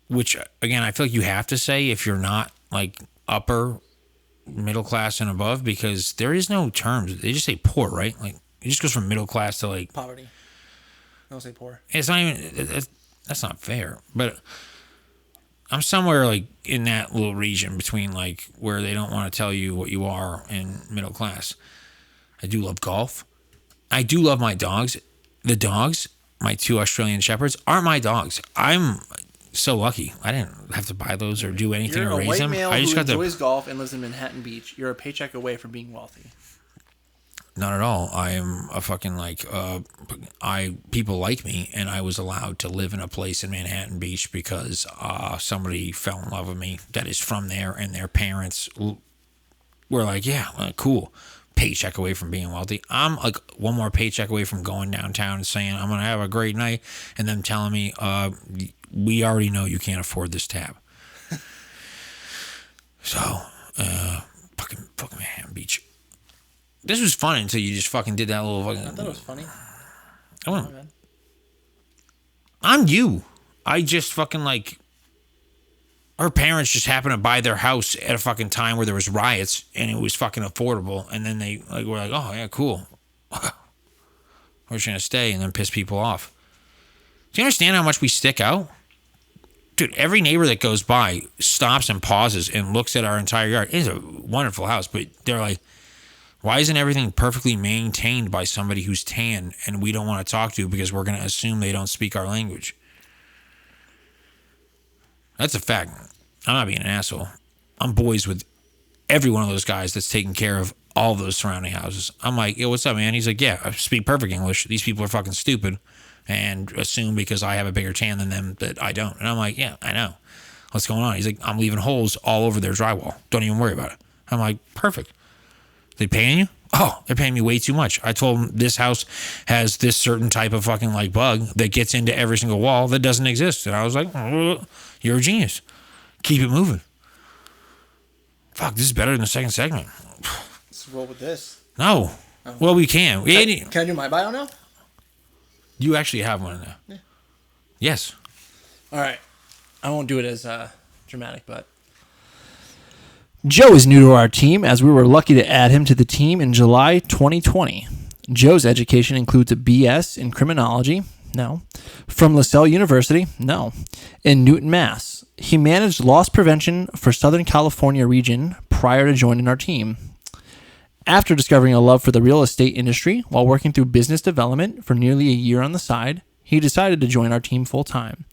which, again, I feel like you have to say if you're not like upper middle class and above, because there is no terms. They just say poor, right? Like it just goes from middle class to like poverty. Don't say poor. It's not even. That's not fair. But I'm somewhere like in that little region between like where they don't want to tell you what you are and middle class. I do love golf. I do love my dogs. The dogs, my 2 Australian shepherds, aren't my dogs. I'm so lucky. I didn't have to buy those or do anything You're or raise them. Male I just who got enjoys golf and lives in Manhattan Beach. You're a paycheck away from being wealthy. Not at all. I am a fucking people like me, and I was allowed to live in a place in Manhattan Beach because somebody fell in love with me that is from there, and their parents were like, yeah, cool. Paycheck away from being wealthy. I'm like one more paycheck away from going downtown and saying I'm going to have a great night, and them telling me, we already know you can't afford this tab. So, fucking Manhattan Beach. This was fun until you just fucking did that little fucking. I thought it was funny. I'm you. I just fucking like. Her parents just happened to buy their house at a fucking time where there was riots and it was fucking affordable, and then they like were like, oh yeah, cool. We're just gonna stay and then piss people off. Do you understand how much we stick out? dude, every neighbor that goes by stops and pauses and looks at our entire yard. It's a wonderful house, but they're like, why isn't everything perfectly maintained by somebody who's tan and we don't want to talk to because we're going to assume they don't speak our language? That's a fact. I'm not being an asshole. I'm boys with every one of those guys that's taking care of all those surrounding houses. I'm like, yo, what's up, man? He's like, yeah, I speak perfect English. These people are fucking stupid and assume because I have a bigger tan than them that I don't. And I'm like, yeah, I know. What's going on? He's like, I'm leaving holes all over their drywall. Don't even worry about it. I'm like, perfect. They paying you? Oh, they're paying me way too much. I told them this house has this certain type of fucking like bug that gets into every single wall that doesn't exist. And I was like, you're a genius. Keep it moving. Fuck, this is better than the second segment. Let's roll with this. No. Oh. Well, we can. Can I do my bio now? You actually have one in there. Yeah. Yes. All right. I won't do it as dramatic, but Joe is new to our team as we were lucky to add him to the team in July 2020. Joe's education includes a BS in criminology. No. From LaSalle University. No. In Newton, Mass. He managed loss prevention for Southern California region prior to joining our team. After discovering a love for the real estate industry while working through business development for nearly a year on the side, he decided to join our team full time.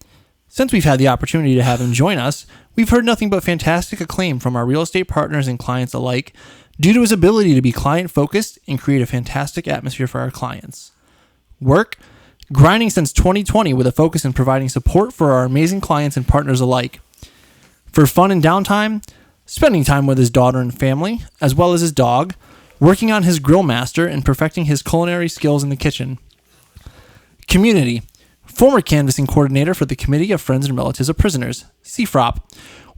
Since we've had the opportunity to have him join us, we've heard nothing but fantastic acclaim from our real estate partners and clients alike due to his ability to be client-focused and create a fantastic atmosphere for our clients. Work, grinding since 2020 with a focus on providing support for our amazing clients and partners alike. For fun and downtime, spending time with his daughter and family, as well as his dog, working on his grill master and perfecting his culinary skills in the kitchen. Community, former canvassing coordinator for the Committee of Friends and Relatives of Prisoners, CFROP,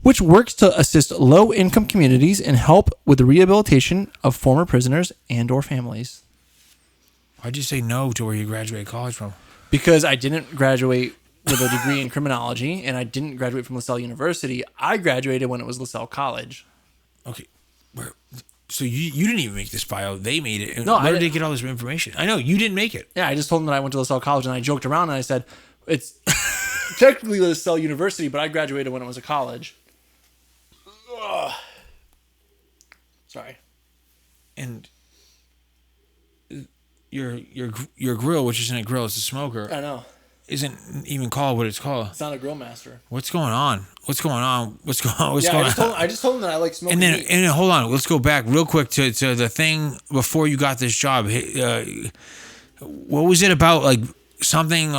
which works to assist low-income communities and help with the rehabilitation of former prisoners and or families. Why'd you say no to where you graduated college from? Because I didn't graduate with a degree in criminology, and I didn't graduate from LaSalle University. I graduated when it was LaSalle College. Okay. So you didn't even make this bio. They made it. No, Where did they get all this information? I know. You didn't make it. Yeah, I just told them that I went to LaSalle College, and I joked around, and I said, it's technically LaSalle University, but I graduated when it was a college. Ugh. Sorry. And your grill, which isn't a grill, it's a smoker. I know. Isn't even called what it's called. It's not a grill master. What's going on? What's going on? I just told him that I like smoking meat. And then hold on. Let's go back real quick to the thing before you got this job. What was it about? Like something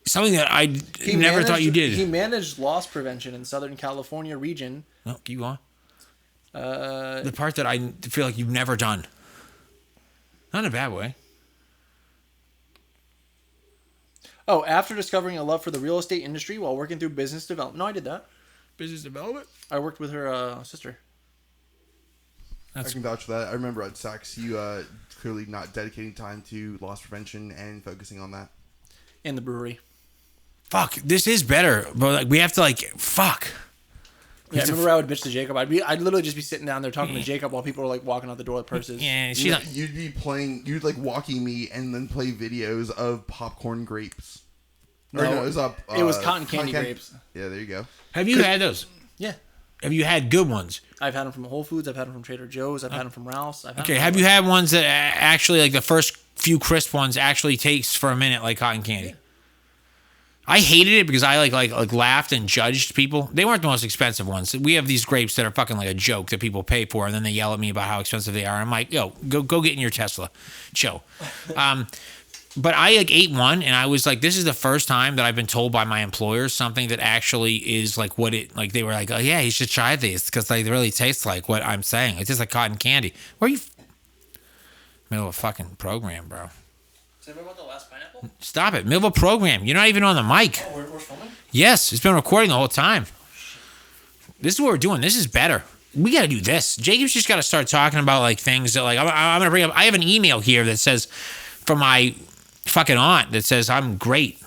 something that I never thought you did. He managed loss prevention in Southern California region. No, keep going. The part that I feel like you've never done. Not in a bad way. Oh, after discovering a love for the real estate industry while working through business development. No, I did that. Business development? I worked with her sister. I can vouch for that. I remember at Saks, you clearly not dedicating time to loss prevention and focusing on that. In the brewery. Fuck, this is better. But like, we have to fuck. Yeah, I remember I would bitch to Jacob. I'd literally just be sitting down there talking to Jacob while people were like walking out the door with purses. Yeah, you'd be playing. You'd like walking me and then play videos of popcorn grapes. No, it was cotton candy grapes. Yeah, there you go. Have you had those? Yeah. Have you had good ones? I've had them from Whole Foods. I've had them from Trader Joe's. I've had them from Ralph's. Okay, have you had ones that actually, like the first few crisp ones, actually takes for a minute like cotton candy? Yeah. I hated it because I like laughed and judged people. They weren't the most expensive ones. We have these grapes that are fucking like a joke that people pay for, and then they yell at me about how expensive they are. I'm like, yo, go get in your Tesla. Chill. But I ate one, and I was like, this is the first time that I've been told by my employers something that actually is like what it, like they were like, oh yeah, you should try these because they really taste like what I'm saying. It's just like cotton candy. Where are you? Middle of a fucking program, bro. Is that about the last pineapple? Stop it. Middle of a program. You're not even on the mic. Oh, we're filming? Yes, it's been recording the whole time. This is what we're doing. This is better. We got to do this. Jacob's just got to start talking about like things that like, I'm going to bring up. I have an email here that says from my fucking aunt that says I'm great.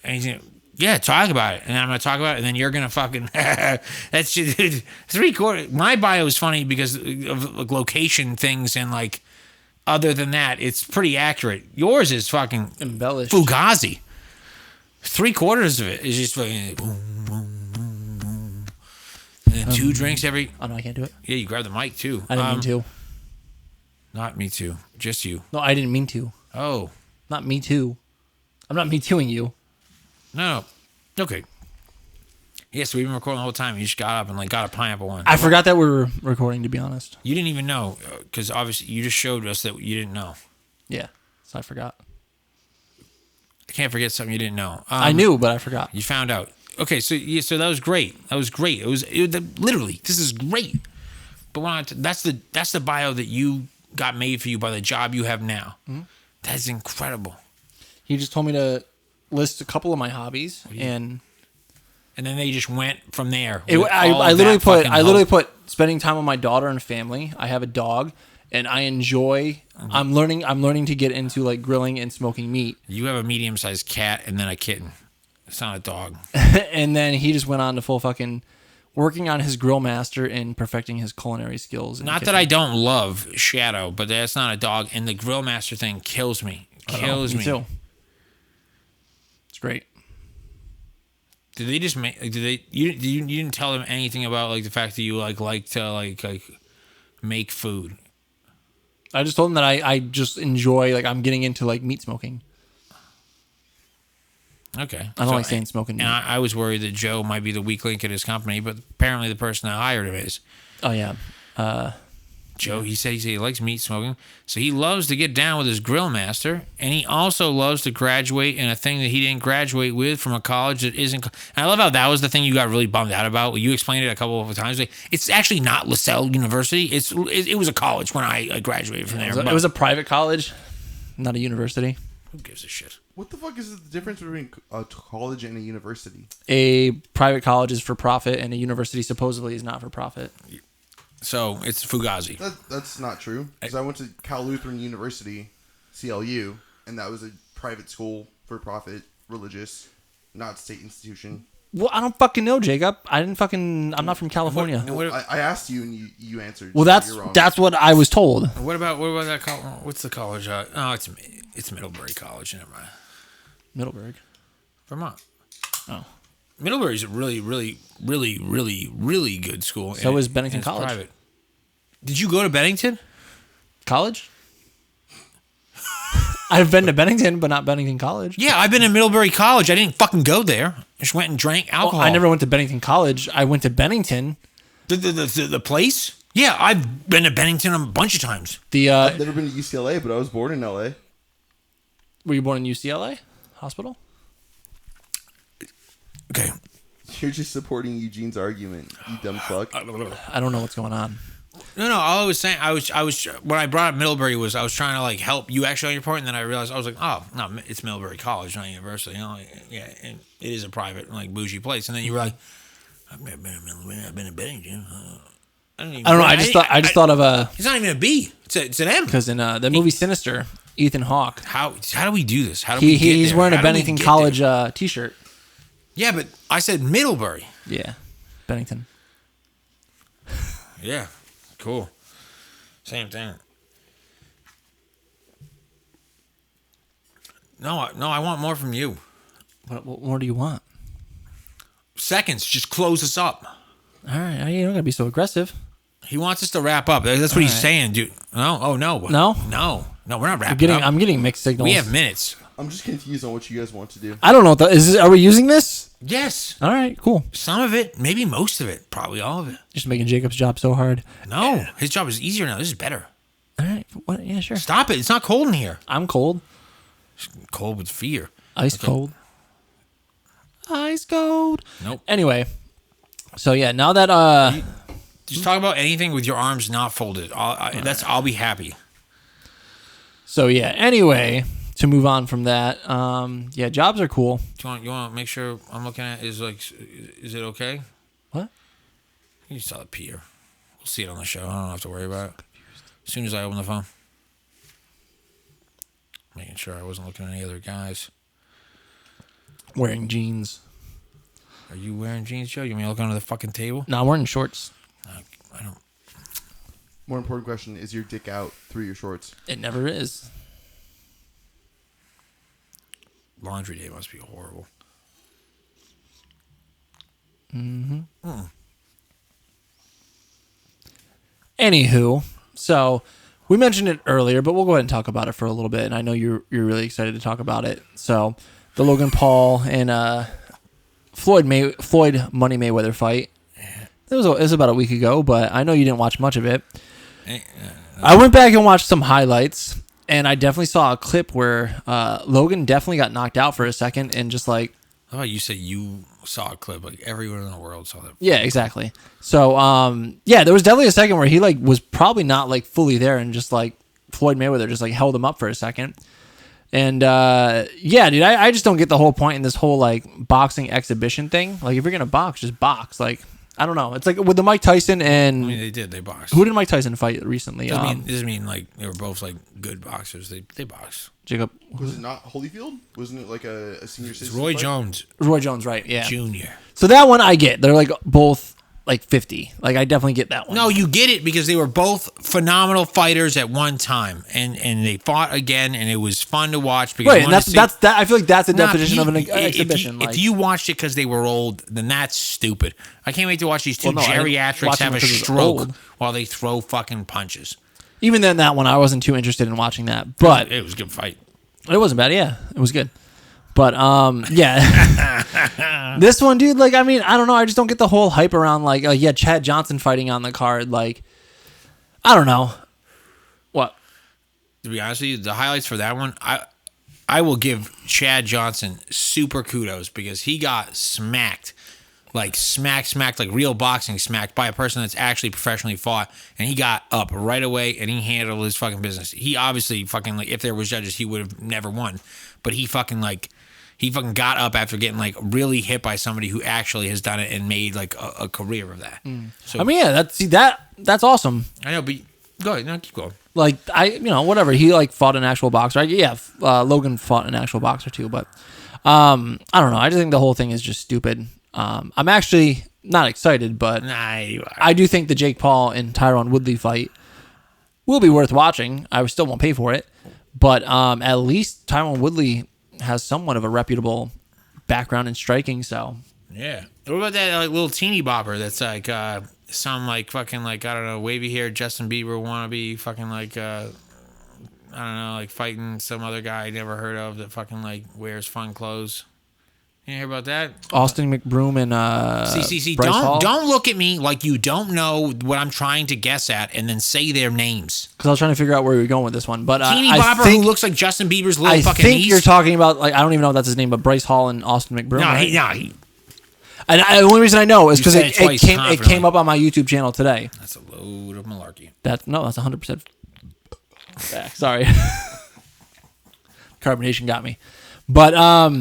And he's like, yeah, talk about it. And I'm going to talk about it. And then you're going to fucking, that's just 3/4. My bio is funny because of like, location things and like, other than that, it's pretty accurate. Yours is fucking embellished. Fugazi. 3/4 of it is just fucking boom, boom, boom, boom. And then 2 drinks every. Oh, no, I can't do it. Yeah, you grab the mic too. I didn't mean to. Not me too. Just you. No, I didn't mean to. Oh. Not me too. I'm not me tooing you. No. Okay. Yeah, so we've been recording the whole time. You just got up and got a pineapple one. I forgot that we were recording, to be honest. You didn't even know because obviously you just showed us that you didn't know. Yeah, so I forgot. I can't forget something you didn't know. I knew, but I forgot. You found out. Okay, so that was great. That was great. Literally, this is great. But that's the bio that you got made for you by the job you have now. Mm-hmm. That's incredible. He just told me to list a couple of my hobbies, and then they just went from there. I literally put spending time with my daughter and family. I have a dog, and I enjoy. Mm-hmm. I'm learning to get into grilling and smoking meat. You have a medium-sized cat and then a kitten. It's not a dog. And then he just went on to full fucking working on his grill master and perfecting his culinary skills. Not that I don't love Shadow, but that's not a dog. And the grill master thing kills me. Me too. It's great. Did they just make? Did they? You didn't tell them anything about the fact that you like to make food. I just told them that I just enjoy I'm getting into meat smoking. Okay. I don't like saying smoking meat. And I was worried that Joe might be the weak link in his company, but apparently the person that hired him is. Oh yeah. Joe, he said he likes meat smoking, so he loves to get down with his grill master, and he also loves to graduate in a thing that he didn't graduate with from a college that isn't. And I love how that was the thing you got really bummed out about. You explained it a couple of times. It's actually not LaSalle University. It was a college when I graduated from there. It was a private college, not a university. Who gives a shit? What the fuck is the difference between a college and a university? A private college is for profit, and a university supposedly is not for profit. So it's Fugazi. That's not true. Because I went to Cal Lutheran University, CLU, and that was a private school for profit, religious, not state institution. Well, I don't fucking know, Jacob. I'm not from California. I asked you and you answered. Well, that's what I was told. What about that college? What's the college? It's Middlebury College. Never mind. Middleburg, Vermont. Oh. Middlebury's a really, really, really, really, really good school. So is Bennington College. Private. Did you go to Bennington College? I've been to Bennington, but not Bennington College. Yeah, I've been to Middlebury College. I didn't fucking go there. I just went and drank alcohol. Well, I never went to Bennington College. I went to Bennington. The place? Yeah, I've been to Bennington a bunch of times. I've never been to UCLA, but I was born in LA. Were you born in UCLA hospital? Okay. You're just supporting Eugene's argument, you dumb fuck. I don't know what's going on. No. All I was saying, I was when I brought up Middlebury was I was trying to help you actually on your point, and then I realized I was like, oh no, it's Middlebury College, not university. Yeah, and it is a private bougie place. And then you were like, I've never been to Middlebury. I've been to Bennington. I don't know. I just thought of a. It's not even a B. It's an M. Because in the movie Sinister, Ethan Hawke. How do we do this? How do we get He's there? wearing a Bennington College T-shirt. Yeah, but I said Middlebury. Yeah, Bennington. Yeah, cool. Same thing. No, I want more from you. What more do you want? Seconds. Just close us up. All right, you don't gotta be so aggressive. He wants us to wrap up. That's what he's saying, dude. No. Oh no. No. No, we're not wrapping up. I'm getting mixed signals. We have minutes. I'm just confused on what you guys want to do. I don't know. Are we using this? Yes. All right, cool. Some of it, maybe most of it, probably all of it. Just making Jacob's job so hard. No, his job is easier now. This is better. All right. What? Yeah, sure. Stop it. It's not cold in here. I'm cold. It's cold with fear. Ice cold. Ice cold. Nope. Anyway, so yeah, now that just talk about anything with your arms not folded. I'll be happy. So yeah. Anyway, to move on from that, yeah, jobs are cool. You want to make sure I'm looking at is it okay? What? You saw the pier. We'll see it on the show. I don't have to worry about it. As soon as I open the phone, making sure I wasn't looking at any other guys Wearing jeans. Are you wearing jeans, Joe? You want me to look under the fucking table? No, I'm wearing shorts. I don't. More important question: is your dick out through your shorts? It never is. Laundry day must be horrible. Anywho, so we mentioned it earlier, but we'll go ahead and talk about it for a little bit. And I know you're really excited to talk about it. So the Logan Paul and Floyd Money Mayweather fight. It was about a week ago, but I know you didn't watch much of it. I went back and watched some highlights, and I definitely saw a clip where Logan definitely got knocked out for a second, and just like, oh, you said you saw a clip. Like everyone in the world saw that. yeah, exactly. So yeah, there was definitely a second where he like was probably not like fully there, and just like Floyd Mayweather just like held him up for a second. And yeah, dude, I just don't get the whole point in this whole like boxing exhibition thing. Like, if you're gonna box, just box. Like, I don't know. It's like with the Mike Tyson and I mean, they boxed. Who did Mike Tyson fight recently? Doesn't mean like they were both like good boxers. They boxed. Jacob. Was it not Holyfield? Wasn't it like a senior citizen? Roy fight? Jones. Roy Jones, right? Yeah. Junior. So that one I get. They're like both like 50. Like, I definitely get that one. No, you get it because they were both phenomenal fighters at one time, and they fought again, and it was fun to watch. Because right, and that's that. I feel like that's the definition of an exhibition. If you watched it because they were old, then that's stupid. I can't wait to watch these two geriatrics have a stroke while they throw fucking punches. Even then, that one I wasn't too interested in watching that, but it was a good fight. It wasn't bad. Yeah, it was good. But yeah, this one, dude. Like, I mean, I don't know. I just don't get the whole hype around like, yeah, Chad Johnson fighting on the card. Like, I don't know. What? To be honest with you, the highlights for that one, I will give Chad Johnson super kudos because he got smacked, like smacked, like real boxing smacked by a person that's actually professionally fought, and he got up right away and he handled his fucking business. He obviously fucking, like, if there was judges, he would have never won, but he fucking got up after getting like really hit by somebody who actually has done it and made like a career of that. So I mean, yeah, that's awesome. I know, but go ahead, no, keep going. Like, whatever. He like fought an actual boxer. Yeah, Logan fought an actual boxer too, but I don't know. I just think the whole thing is just stupid. I'm actually not excited, but Nah, you are. I do think the Jake Paul and Tyron Woodley fight will be worth watching. I still won't pay for it, but at least Tyron Woodley has somewhat of a reputable background in striking. So yeah. What about that like little teeny bopper that's like some like fucking like, I don't know, wavy hair Justin Bieber wannabe fucking like I don't know, like fighting some other guy I never heard of that fucking like wears fun clothes. You hear about that? Austin McBroom and See. Bryce Hall? Don't look at me like you don't know what I'm trying to guess at, and then say their names. Because I was trying to figure out where we were going with this one, but Teeny I bopper think who looks like Justin Bieber's little fucking I think niece. you're talking about, like, I don't even know if that's his name, but Bryce Hall and Austin McBroom. No, right? he. And the only reason I know is because said it twice it came confidently. up on my YouTube channel today. That's a load of malarkey. That's 100% back. Sorry, carbonation got me. But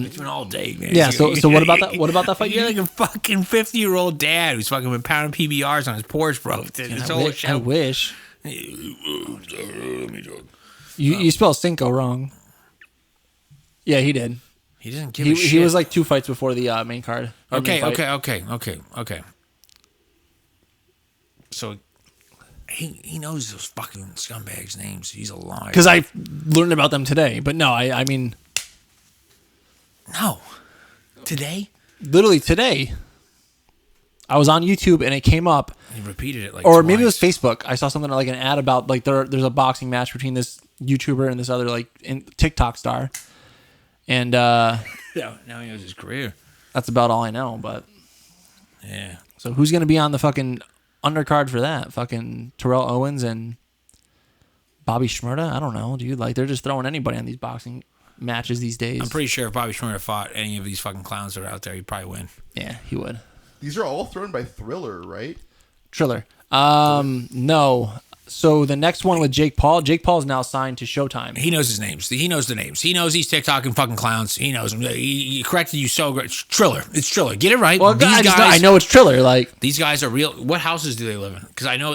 It's been all day, man. yeah. So what about that? What about that fight? You're like a fucking 50-year-old dad who's fucking been pounding PBRs on his porch, bro. I wish. You spelled Cinco wrong. Yeah, he did. He doesn't give a shit. He was like 2 fights before the main card. Okay. So he knows those fucking scumbags' names. He's a liar. Because I learned about them today. But no, I mean, no. Today? literally today, I was on YouTube and it came up. He repeated it like Or twice. maybe it was Facebook. I saw something like an ad about like there's a boxing match between this YouTuber and this other like TikTok star. And Yeah, now he knows his career. that's about all I know. But Yeah. so who's gonna be on the fucking undercard for that? Fucking Terrell Owens and Bobby Shmurda? I don't know, dude. Like, they're just throwing anybody on these boxing matches these days. I'm pretty sure if Bobby Shmurda fought any of these fucking clowns that are out there, he'd probably win. Yeah, he would. These are all thrown by Thriller, right? Triller. No. So the next one with Jake Paul. Jake Paul is now signed to Showtime. He knows his names. He knows the names. He knows these TikTok and fucking clowns. He knows them. He corrected you so great. It's Triller. It's Triller. Get it right. Well, I know it's Triller. Like, these guys are real. What houses do they live in? Because I know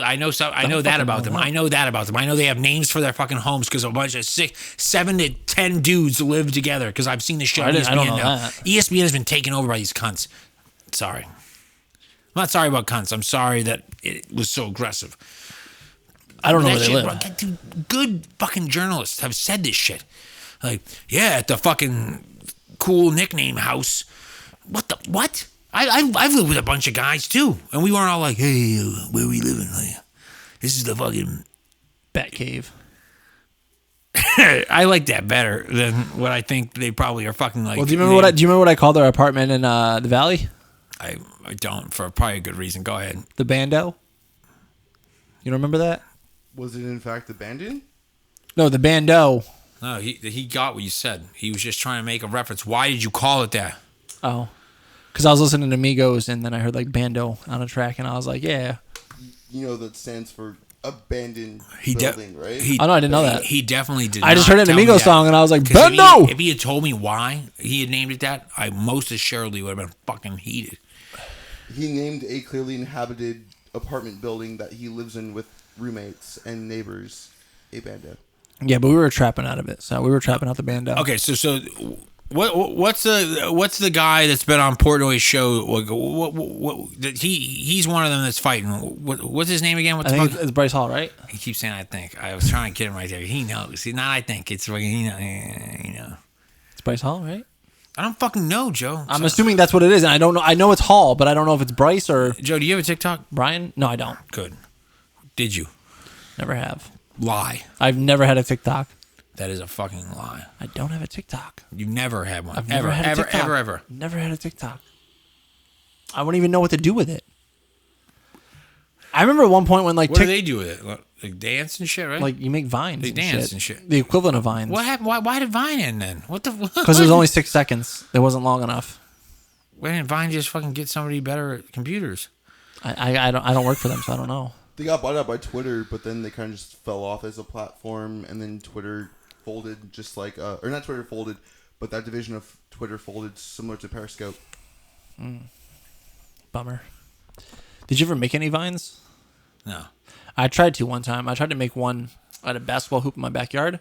that about them. I know that about them. I know they have names for their fucking homes because a bunch of 7 to 10 dudes live together. Because I've seen the show. I don't know now. that. ESPN has been taken over by these cunts. Sorry. I'm not sorry about cunts. I'm sorry that it was so aggressive. I don't know That where they shit, live. bro, dude, good fucking journalists have said this shit. Like, yeah, at the fucking cool nickname house. What? I've lived with a bunch of guys too, and we weren't all like, hey, where we living? Like, this is the fucking Bat cave. I like that better than what I think they probably are fucking like. Well, do you remember what I called our apartment in the Valley? I don't, for probably a good reason. Go ahead. The Bando. You don't remember that? Was it in fact abandoned? No, the Bando. No, he got what you said. He was just trying to make a reference. Why did you call it that? Oh, because I was listening to Migos and then I heard like Bando on a track and I was like, yeah. You know that stands for abandoned building, right? Oh no, I didn't know that. He definitely did. I just heard it in a tell me Migos that. song and I was like, 'Cause Bando. If he had told me why he had named it that, I most assuredly would have been fucking heated. He named a clearly inhabited apartment building that he lives in with roommates and neighbors a Bando. Yeah, but we were trapping out of it, so we were trapping out the Bando. Okay, so what's the guy that's been on Portnoy's show? He's one of them that's fighting. What's his name again? What I the think fuck? it's Bryce Hall, right? He keeps saying I think. I was trying to get him right there. He knows. See, not I think. It's fucking he know. It's Bryce Hall, right? I don't fucking know, Joe. I'm assuming that's what it is, and I don't know. I know it's Hall, but I don't know if it's Bryce or Joe, do you have a TikTok? Brian. No, I don't. Good. Did you? Never have. Lie. I've never had a TikTok. That is a fucking lie. I don't have a TikTok. You never had one. I've never had a TikTok. Ever. Never had a TikTok. I wouldn't even know what to do with it. I remember at one point when like What do they do with it? Like dance and shit, right? like you make vines. They and dance shit. and shit. The equivalent of vines. What happened? Why did Vine end then? What the? Because it was only 6 seconds. It wasn't long enough. Why didn't Vine just fucking get somebody better at computers? I don't work for them, so I don't know. They got bought out by Twitter, but then they kind of just fell off as a platform, and then Twitter folded, just like or not Twitter folded, but that division of Twitter folded, similar to Periscope. Bummer. Did you ever make any vines? No. I tried to one time. I tried to make one at a basketball hoop in my backyard,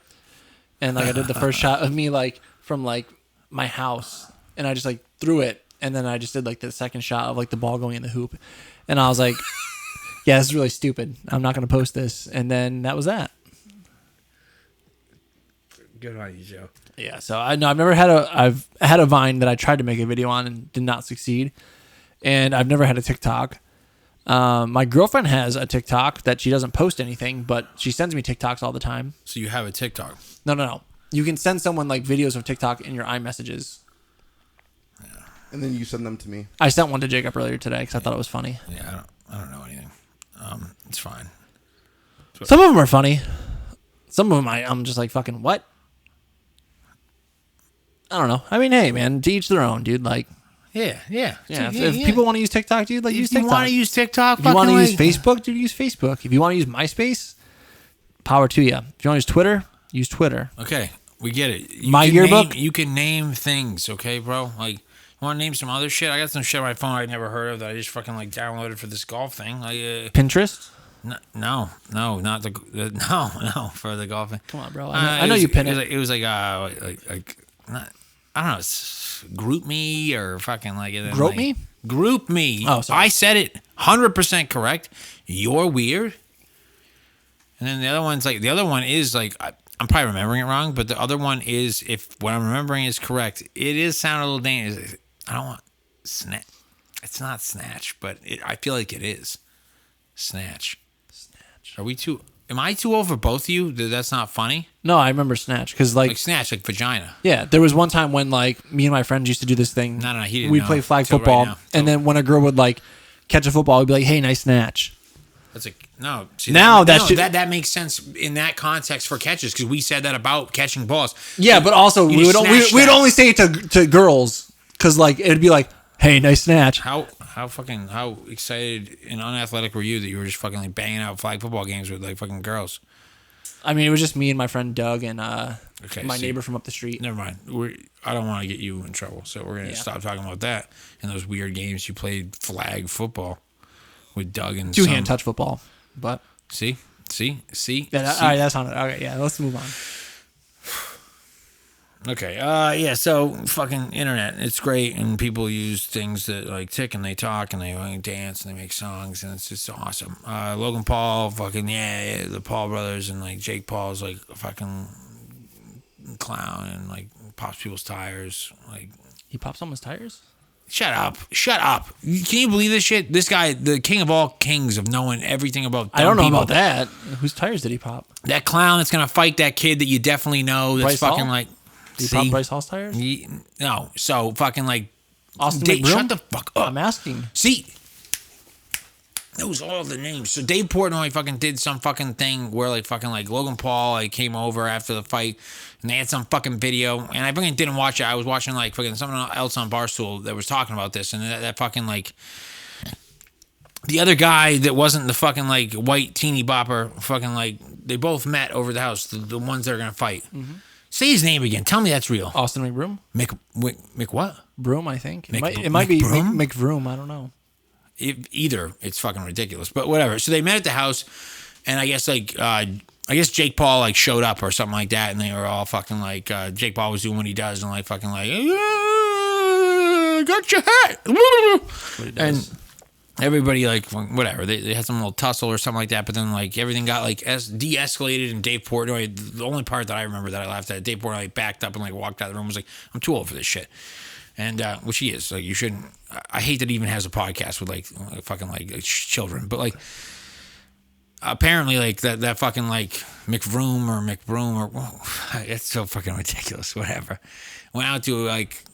and like I did the first shot of me like from like my house, and I just like threw it, and then I just did like the second shot of like the ball going in the hoop, and I was like, yeah, this is really stupid. I'm not gonna post this, and then that was that. Good on you, Joe. Yeah, so I've never had I've had a Vine that I tried to make a video on and did not succeed, and I've never had a TikTok. My girlfriend has a TikTok that she doesn't post anything, but she sends me TikToks all the time. So you have a TikTok? No. You can send someone like videos of TikTok in your iMessages. Yeah. And then you send them to me. I sent one to Jacob earlier today because I thought it was funny. Yeah, I don't know anything. It's fine. Some of them are funny. Some of them I'm just like, fucking what? I don't know. I mean, hey, man, to each their own, dude. Like, Yeah. If people want to use TikTok, dude, like use If you TikTok. want to use TikTok, If you want to use like- Facebook, dude, use Facebook. If you want to use MySpace, power to you. If you want to use Twitter, use Twitter. Okay, we get it. My yearbook? You can name things, okay, bro? Like, you want to name some other shit? I got some shit on my phone I never heard of that I just fucking like downloaded for this golf thing. Like, Pinterest? no, not no for the golfing. Come on, bro. I know you pin it. It was like not, I don't know, Group Me or fucking like it. Group Me? Group Me. Oh, sorry. I said it 100% correct. You're weird. And then the other one is like I'm probably remembering it wrong, but the other one is, if what I'm remembering is correct, it is sound a little dangerous. I don't want snatch. It's not snatch, but I feel like it is snatch. Are we too? Am I too old for both of you? That's not funny. No, I remember Snatch because like Snatch, like vagina. yeah, there was one time when like me and my friends used to do this thing. No, he didn't We'd know. play flag Till right football, now. and then when a girl would like catch a football, we'd be like, "Hey, nice snatch." That's like no. See, Now that makes sense in that context for catches because we said that about catching balls. Yeah, but also You just snatch we'd that. only say it to girls because like it'd be like, "Hey, nice snatch." How excited and unathletic were you that you were just fucking like banging out flag football games with like fucking girls? I mean, it was just me and my friend Doug and my see. neighbor from up the street. Never mind. I don't want to get you in trouble, so we're gonna stop talking about that and those weird games you played flag football with Doug and Two-hand touch football, but See. yeah, all right, that's on it. Okay, yeah, let's move on. Okay. Yeah. So fucking internet, it's great, and people use things that like tick, and they talk, and they dance, and they make songs, and it's just awesome. Logan Paul, fucking yeah, the Paul brothers, and like Jake Paul's like a fucking clown, and like pops people's tires. Like He popped someone's tires. Shut up. Can you believe this shit? This guy, the king of all kings of knowing everything about dumb I don't know people. about that. Whose tires did he pop? That clown that's going to fight that kid that you definitely know that's Bryce Hall? fucking like... Did he pop Bryce Hall's tires? No. So fucking like... Austin Dave, McBroom? shut the fuck up. I'm asking. See... Those are all the names. So Dave Portnoy fucking did some fucking thing where like fucking like Logan Paul like came over after the fight and they had some fucking video and I fucking didn't watch it. I was watching like fucking something else on Barstool that was talking about this and that fucking like the other guy that wasn't the fucking like white teeny bopper fucking like they both met over the house, the ones that are gonna fight. Mm-hmm. Say his name again. Tell me that's real. Austin McBroom? Mick what? Broom, I think. It might be McBroom. I don't know. Either it's fucking ridiculous, but whatever. So they met at the house, and I guess like Jake Paul like showed up or something like that, and they were all fucking like Jake Paul was doing what he does and like fucking like got your hat, and everybody like whatever they had some little tussle or something like that, but then like everything got like de-escalated, and Dave Portnoy, the only part that I remember that I laughed at, Dave Portnoy like, backed up and like walked out of the room, was like, I'm too old for this shit. And which he is, like you shouldn't. I hate that he even has a podcast with like fucking like children, but like apparently like that fucking like McBroom or it's so fucking ridiculous. Whatever. Went out to like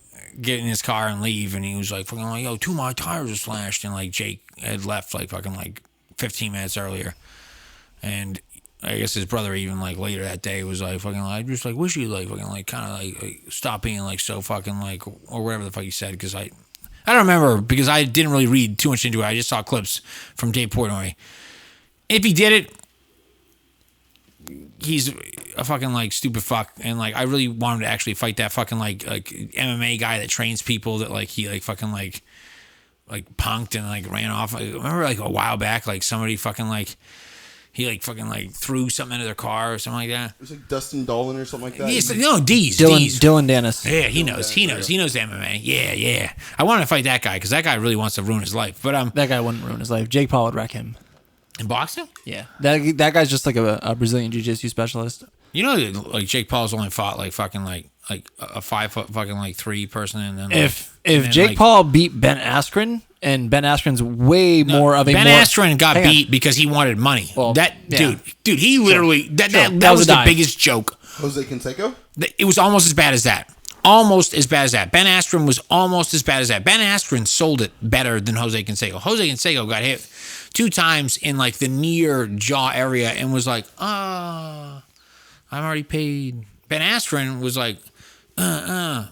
get in his car and leave, and he was like fucking like, yo, 2 of my tires are slashed, and like Jake had left like fucking like 15 minutes earlier, and I guess his brother even like later that day was like fucking like just like wish you like fucking like kind of like stop being like so fucking like or whatever the fuck he said, because I don't remember because I didn't really read too much into it. I just saw clips from Dave Portnoy. If he did it, he's a fucking like stupid fuck, and like I really want him to actually fight that fucking like MMA guy that trains people that like he like fucking like punked and like ran off. Like, remember like a while back like somebody fucking like. He like fucking like threw something into their car or something like that. It was like Dustin Dolan or something like that. Yes, no, D's. Dylan Dennis. Yeah, he knows. He knows MMA. Yeah. I want to fight that guy because that guy really wants to ruin his life. But that guy wouldn't ruin his life. Jake Paul would wreck him. In boxing? Yeah, that guy's just like a Brazilian jiu-jitsu specialist. You know, that, like Jake Paul's only fought like fucking like a 5 foot fucking like 3 person, and then if Jake Paul beat Ben Askren. And Ben Askren's way more of a Ben Askren got beat because he wanted money. Well, dude, he literally that was the biggest joke. Jose Canseco? It was almost as bad as that. Ben Askren was almost as bad as that. Ben Askren sold it better than Jose Canseco. Jose Canseco got hit 2 times in like the near jaw area and was like, I'm already paid. Ben Askren was like, and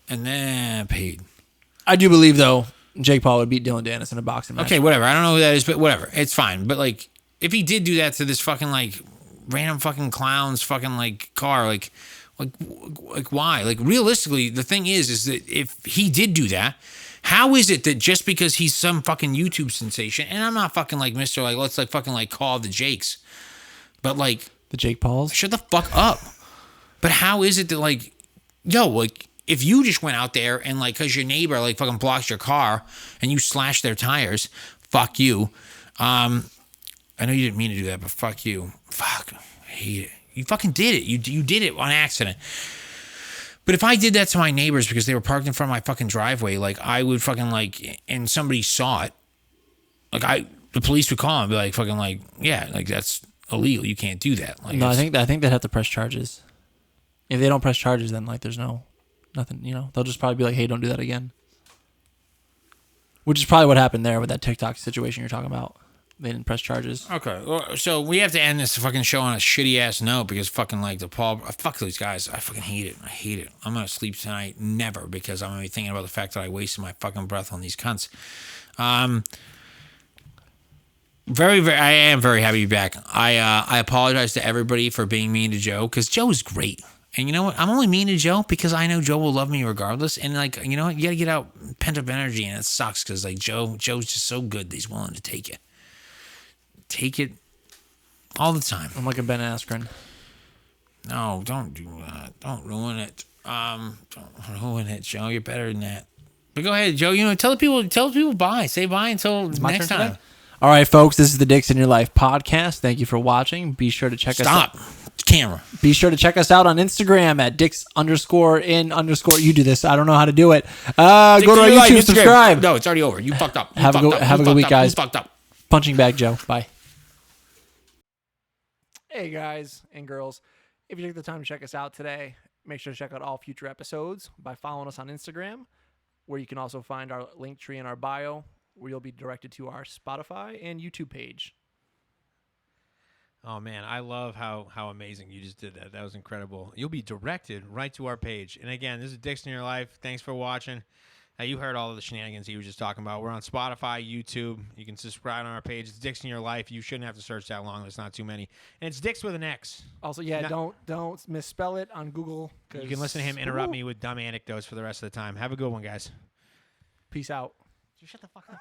then paid. I do believe, though, Jake Paul would beat Dylan Dennis in a boxing match. Okay, whatever. I don't know who that is, but whatever. It's fine. But, like, if he did do that to this fucking, like, random fucking clown's fucking, like, car, like why? Like, realistically, the thing is that if he did do that, how is it that just because he's some fucking YouTube sensation, and I'm not fucking, like, Mr. Like, let's, like, fucking, like, call the Jakes, but, like... The Jake Pauls? Shut the fuck up. But how is it that, like, yo, like... If you just went out there and like, cause your neighbor like fucking blocks your car and you slash their tires, fuck you. I know you didn't mean to do that, but fuck you. Fuck, I hate it. You fucking did it. You did it on accident. But if I did that to my neighbors because they were parked in front of my fucking driveway, like I would fucking like, and somebody saw it, like the police would call and be like, fucking like, yeah, like that's illegal. You can't do that. Like, no, I think they'd have to press charges. If they don't press charges, then like there's nothing, you know, they'll just probably be like, hey, don't do that again. Which is probably what happened there with that TikTok situation you're talking about. They didn't press charges. Okay. Well, so we have to end this fucking show on a shitty ass note because fucking like fuck these guys. I fucking hate it. I hate it. I'm going to sleep tonight. Never, because I'm going to be thinking about the fact that I wasted my fucking breath on these cunts. I am very happy to be back. I apologize to everybody for being mean to Joe because Joe is great. And you know what? I'm only mean to Joe because I know Joe will love me regardless. And like, you know what? You got to get out pent up energy, and it sucks because like Joe's just so good that he's willing to take it. Take it all the time. I'm like a Ben Askren. No, don't do that. Don't ruin it. Don't ruin it, Joe. You're better than that. But go ahead, Joe. You know, tell people bye. Say bye until next time. Today? All right, folks. This is the Dicks in Your Life podcast. Thank you for watching. Be sure to check us out. Stop. camera. Be sure to check us out on Instagram at dicks_in_. You do this. I don't know how to do it. Go to our YouTube, subscribe. No, it's already over. You fucked up. Have a good week, guys. You fucked up. Punching bag Joe. Bye. Hey, guys and girls. If you took the time to check us out today, make sure to check out all future episodes by following us on Instagram, where you can also find our link tree in our bio, where you'll be directed to our Spotify and YouTube page. Oh, man, I love how amazing you just did that. That was incredible. You'll be directed right to our page. And, again, this is Dicks in Your Life. Thanks for watching. You heard all of the shenanigans he was just talking about. We're on Spotify, YouTube. You can subscribe on our page. It's Dicks in Your Life. You shouldn't have to search that long. There's not too many. And it's Dicks with an X. Also, don't misspell it on Google. You can listen to him interrupt me with dumb anecdotes for the rest of the time. Have a good one, guys. Peace out. Shut the fuck up.